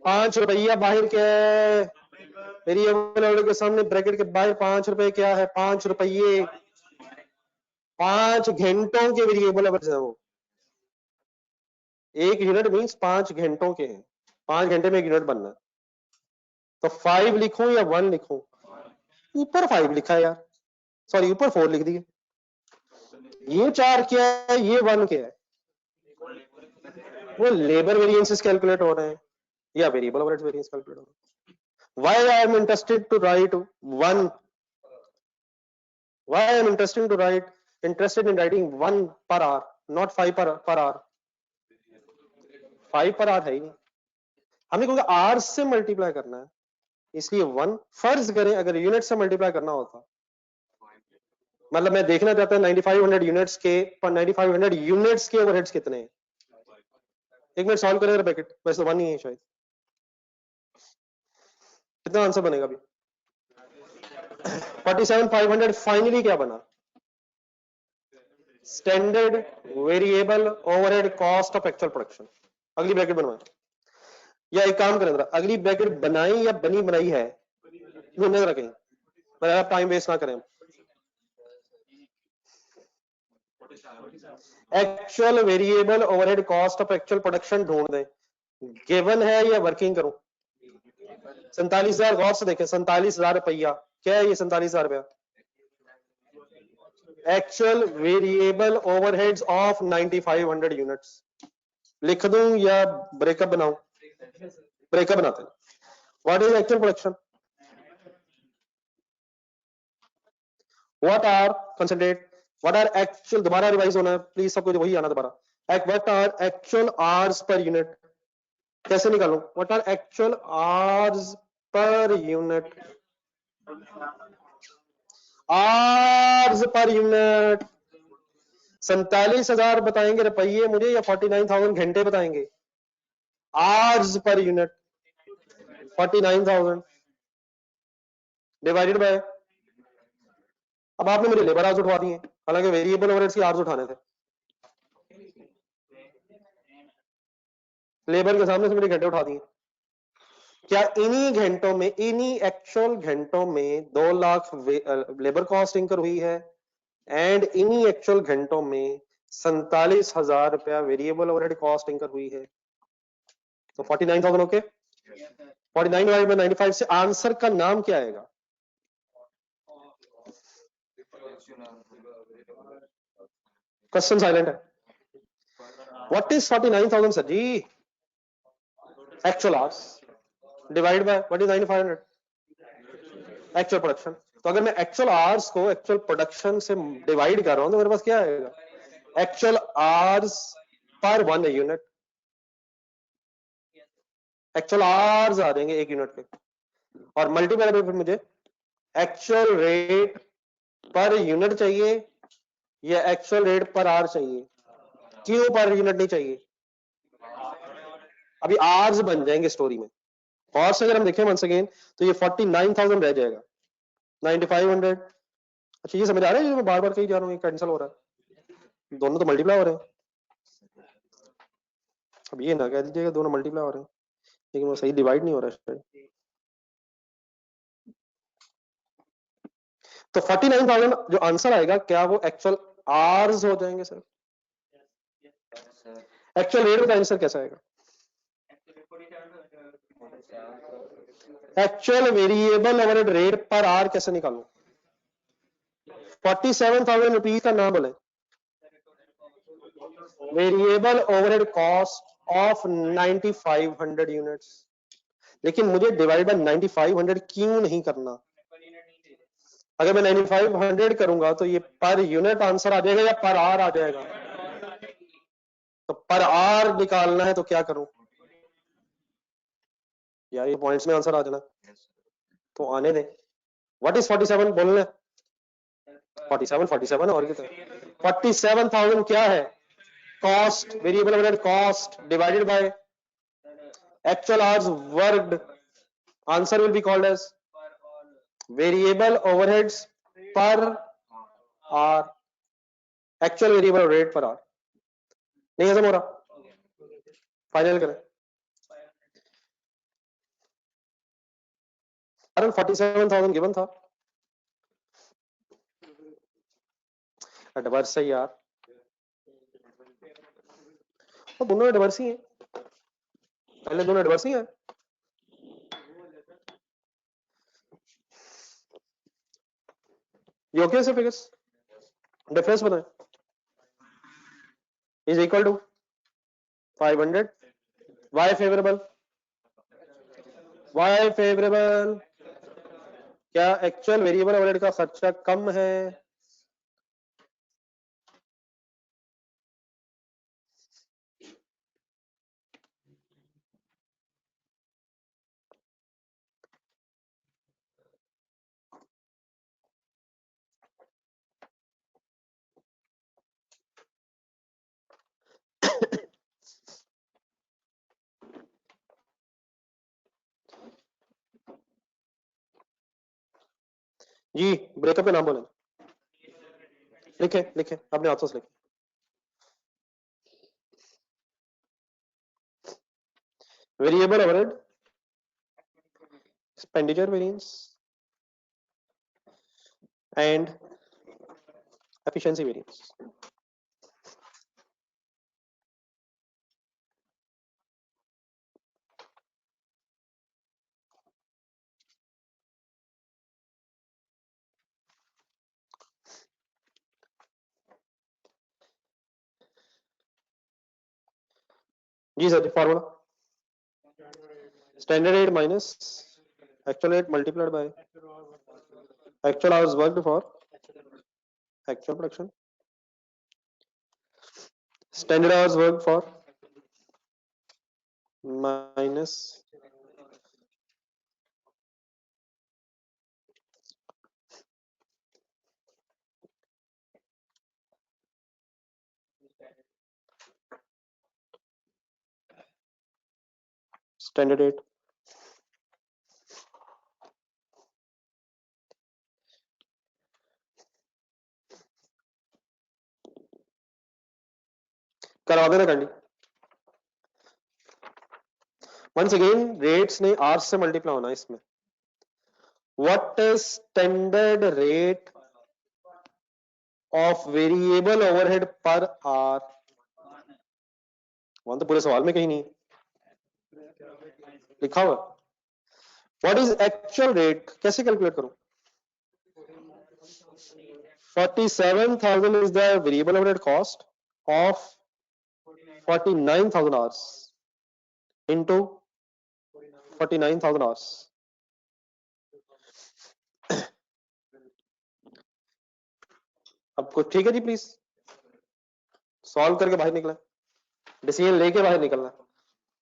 5 रुपया बाहर क्या है? वेरिएबल ओवरहेड के सामने ब्रैकेट के बाहर 5 रुपए क्या है? 5 रुपये। 5 घंटों के वेरिएबल एवरेज है वो। एक यूनिट मीन्स 5 घंटों के हैं, 5 घंटे में एक यूनिट बनना है। तो 5 लिखूं या 1 लिखूं? ऊपर 5 लिखा है यार, सॉरी ऊपर 4 लिख दिए। ये 4 क्या है, ये 1 क्या है? वो लेबर वेरिएंसेस कैलकुलेट हो रहे हैं या वेरिएबल एवरेज वेरिएंस कैलकुलेट हो रहे हैं। Why I am interested to write 1? Why I am interested in writing 1 per hour, not 5 per hour? 5 per hour है ही नहीं, हमें क्योंकि आवर्स से मल्टीप्लाई करना है, इसलिए 1। फर्ज करें अगर यूनिट से मल्टीप्लाई करना होता, मतलब मैं देखना चाहता हूं 9500 यूनिट्स के, पर 9500 यूनिट्स के ओवरहेड्स कितने हैं। एक मिनट सॉल्व करें ब्रैकेट, वैसे 1 ही है शायद। कितना आंसर बनेगा अभी? 47,500 फाइनली क्या बना? Standard variable overhead cost of actual production. अगली ब्रैकेट बनवाएं या एक काम करें, अगली ब्रैकेट बनाई या बनी बनाई है, ढूंढने रखें, पर टाइम वेस्ट ना करें। Actual variable overhead cost of actual production ढूंढ दें। गिवन है या वर्किंग करूं? 47,000 गौर से देखें, 47,000 रुपया क्या है? ये 47,000 रुपया actual variable overheads of 9500 units. लिख दूं या ब्रेकअप बनाऊं? ब्रेकअप बनाते हैं। What is actual production? What are concentrate, what are actual, दोबारा रिवाइज होना है प्लीज, सबको वही आना दोबारा। What are actual hours per unit? कैसे निकालूं? What are actual hours per unit? Hours per unit. 47,000 बताएंगे रुपये मुझे या 49,000 घंटे बताएंगे? Hours per unit 49,000 divided by, अब आपने मुझे लेबर आवर्स उठवा दिए, हालांकि वेरिएबल ओवरहेड्स की आवर्स उठाने थे। लेबर के सामने से मेरे घंटे उठा दिए। क्या इन्हीं घंटों में, इन्हीं एक्चुअल घंटों में 2 लाख लेबर कॉस्ट इंकर हुई है एंड इन्हीं एक्चुअल घंटों में 47,000 रुपया वेरिएबल ओवरहेड कॉस्ट इंकर हुई है? तो 49,000 ओके। 49 डिवाइड बाय 95 से आंसर का नाम क्या आएगा? क्वेश्चन साइलेंट है। What is 49,000 sir ji? Actual hours divide by what is 9500? Actual production. तो अगर मैं एक्चुअल आवर्स को एक्चुअल प्रोडक्शन से डिवाइड कर रहा हूं तो मेरे पास क्या आएगा? एक्चुअल आवर्स पर 1 यूनिट। एक्चुअल आवर्स आ जाएंगे 1 यूनिट के, और मल्टीप्लाई बाय मुझे एक्चुअल रेट पर यूनिट चाहिए या एक्चुअल रेट पर आवर चाहिए? क्यों पर यूनिट नहीं चाहिए? अभी आवर्स बन जाएंगे स्टोरी में। और से अगर हम देखें वंस अगेन तो ये 49,000 रह जाएगा, 9500। अच्छा ये समझ आ रहा है, ये मैं बार बार कही जा रहा हूँ, कैंसिल हो रहा है, दोनों तो मल्टीप्लाई हो रहे हैं। अब ये ना कह दीजिएगा दोनों मल्टीप्लाई हो रहे हैं, लेकिन वो सही डिवाइड नहीं हो रहा है। तो 49,000 जो आंसर आएगा, क्या वो एक्चुअल आवर्स हो जाएंगे सर? एक्चुअल रेट का आंसर कैसा आएगा? Actual variable overhead rate per our कैसे निकालूं? 47,000 रुपीज का नाम बोले। Variable overhead cost of 9500 units. लेकिन मुझे डिवाइड बाय 9500 क्यों नहीं करना? अगर मैं 9500 करूंगा तो ये पर यूनिट आंसर आ जाएगा या पर आवर आ जाएगा? तो पर आवर निकालना है तो क्या करूं यार? ये पॉइंट्स में आंसर आ जाना तो आने दे। व्हाट इज 47 बोलना? 47 और कितना? 47,000 क्या है? Cost, variable overhead cost divided by actual hours worked. Answer will be called as variable overheads per hour, actual variable rate per hour. नहीं समझ हो रहा? फाइनल करें। कारण 47,000 गिवन था। एडवर्स है यार, और दोनों एडवर्स ही हैं, पहले दोनों एडवर्स ही हैं। ये ओके से फिगर्स, डिफरेंस बताएं। Is equal to 500, why favourable, why favourable, क्या एक्चुअल वेरिएबल ओवरहेड का खर्चा कम है? जी ब्रेकअप के नाम बोले, लिखे लिखे अपने हाथों से लिखे। Variable overhead, expenditure variance and efficiency variance. जी sir, formula standard rate minus actual rate multiplied by actual hours worked for actual production, standard hours worked for minus standard rate. करवा देना कैंडी। वंस अगेन रेट्स ने hours से multiply होना इसमें। What is standard rate of variable overhead per hour? वहां तो पूरे सवाल में कहीं नहीं लिखा हुआ। व्हाट इज एक्चुअल रेट, कैसे कैलकुलेट करूं? 47,000 is the variable overhead cost of 49,000 hours into 49,000 hours. अब कुछ ठीक है जी, प्लीज सॉल्व करके बाहर निकला, डिसीजन लेके बाहर निकलना,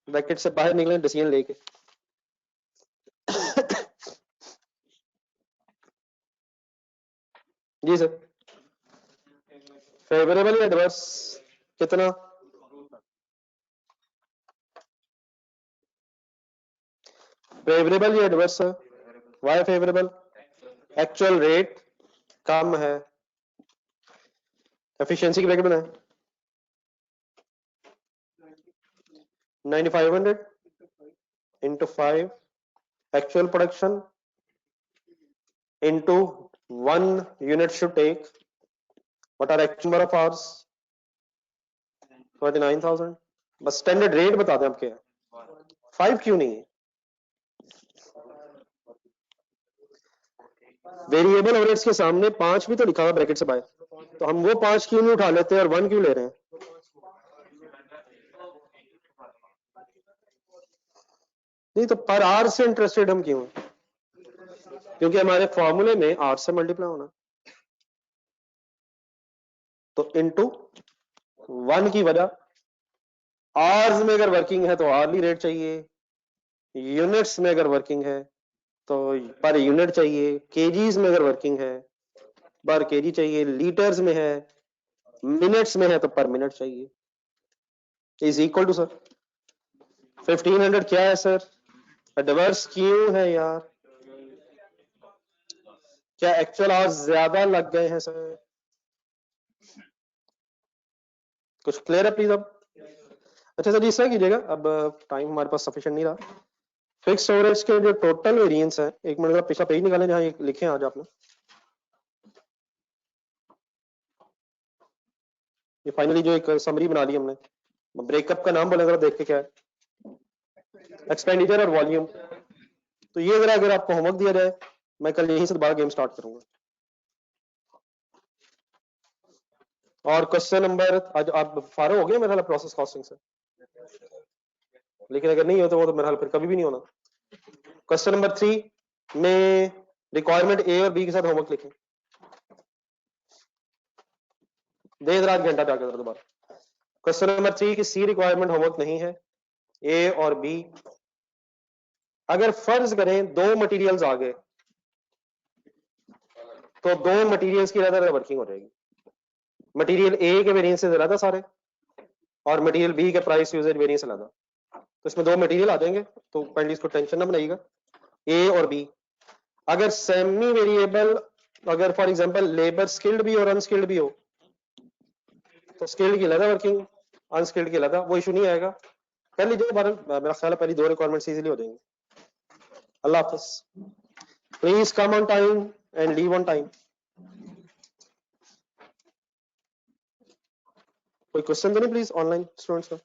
ब्रैकेट से बाहर निकले डिसीजन लेके। जी सर, फेवरेबल एडवर्स कितना? फेवरेबल या एडवर्स है? वाई फेवरेबल, एक्चुअल रेट कम है, एफिशिएंसी की ब्रैकेट बनाए 9500 into 5 actual production into 1 unit should take what are actual number of hours 49,000। बस स्टैंडर्ड रेट बता दें आपके 5 क्यों नहीं है? वेरिएबल ओवरहेड्स के सामने 5 भी तो लिखा हुआ ब्रैकेट से बाहर, तो हम वो 5 क्यों नहीं उठा लेते और 1 क्यों ले रहे हैं? नहीं तो पर आवर से इंटरेस्टेड हम क्यों? क्योंकि हमारे फॉर्मूले में आवर से मल्टीप्लाई होना, तो इनटू 1 की वजह, आवर्स में अगर वर्किंग है तो आवर्ली रेट चाहिए, यूनिट्स में अगर वर्किंग है तो पर यूनिट चाहिए, केजीज में अगर वर्किंग है पर केजी चाहिए, लीटर्स में है, मिनट्स में है तो पर मिनट चाहिए। इज इक्वल टू सर 1500 क्या है सर? एडवर्स क्यों है यार? क्या एक्चुअल आवर्स ज्यादा लग गए हैं सर? कुछ क्लियर है प्लीज अब? अच्छा सर जी, इससे कीजिएगा, अब टाइम हमारे पास सफिशिएंट नहीं रहा। फिक्स स्टोरेज के जो टोटल वेरिएंस है, एक मिनट का पिछला पेज निकालें जहां लिखे आज आपने। ये फाइनली जो एक समरी बना ली हमने। ब्रेकअप का नाम बोलेगा देख के क्या है, एक्सपेंडिचर और वॉल्यूम। तो ये अगर आपको होमवर्क दिया जाए, मैं कल यहीं से दोबारा गेम स्टार्ट करूंगा। और क्वेश्चन नंबर, आज आप फारो हो गए मेरा प्रोसेस कॉस्टिंग से, लेकिन अगर नहीं हो तो वो तो मेरा फिर कभी भी नहीं होना। क्वेश्चन नंबर 3 में रिक्वायरमेंट ए और बी के साथ होमवर्क लिखें। देर रात घंटा जाकर दोबारा। क्वेश्चन नंबर 3 की सी रिक्वायरमेंट होमवर्क नहीं है, ए और बी। अगर फर्ज करें दो मटेरियल्स आ गए तो दो मटेरियल्स की ज्यादा वर्किंग हो जाएगी। मटेरियल ए के वेरिएंस से ज्यादा सारे और मटेरियल बी के प्राइस यूजेज वेरिएंस ज्यादा, तो इसमें दो मटेरियल आ जाएंगे, तो पहले इसको टेंशन ना बनाइएगा। ए और बी अगर सेमी वेरिएबल, अगर फॉर एग्जांपल लेबर स्किल्ड भी और अनस्किल्ड भी हो तो स्किल्ड की अलग वर्किंग, अनस्किल्ड की अलग, वो इशू नहीं आएगा। पहली दो बार मेरा ख्याल है पहली दो रिक्वायरमेंट्स इजीली हो जाएंगी। अल्लाह हाफिज। Please come on time and leave on time. कोई क्वेश्चन तो नहीं प्लीज ऑनलाइन स्टूडेंट्स का?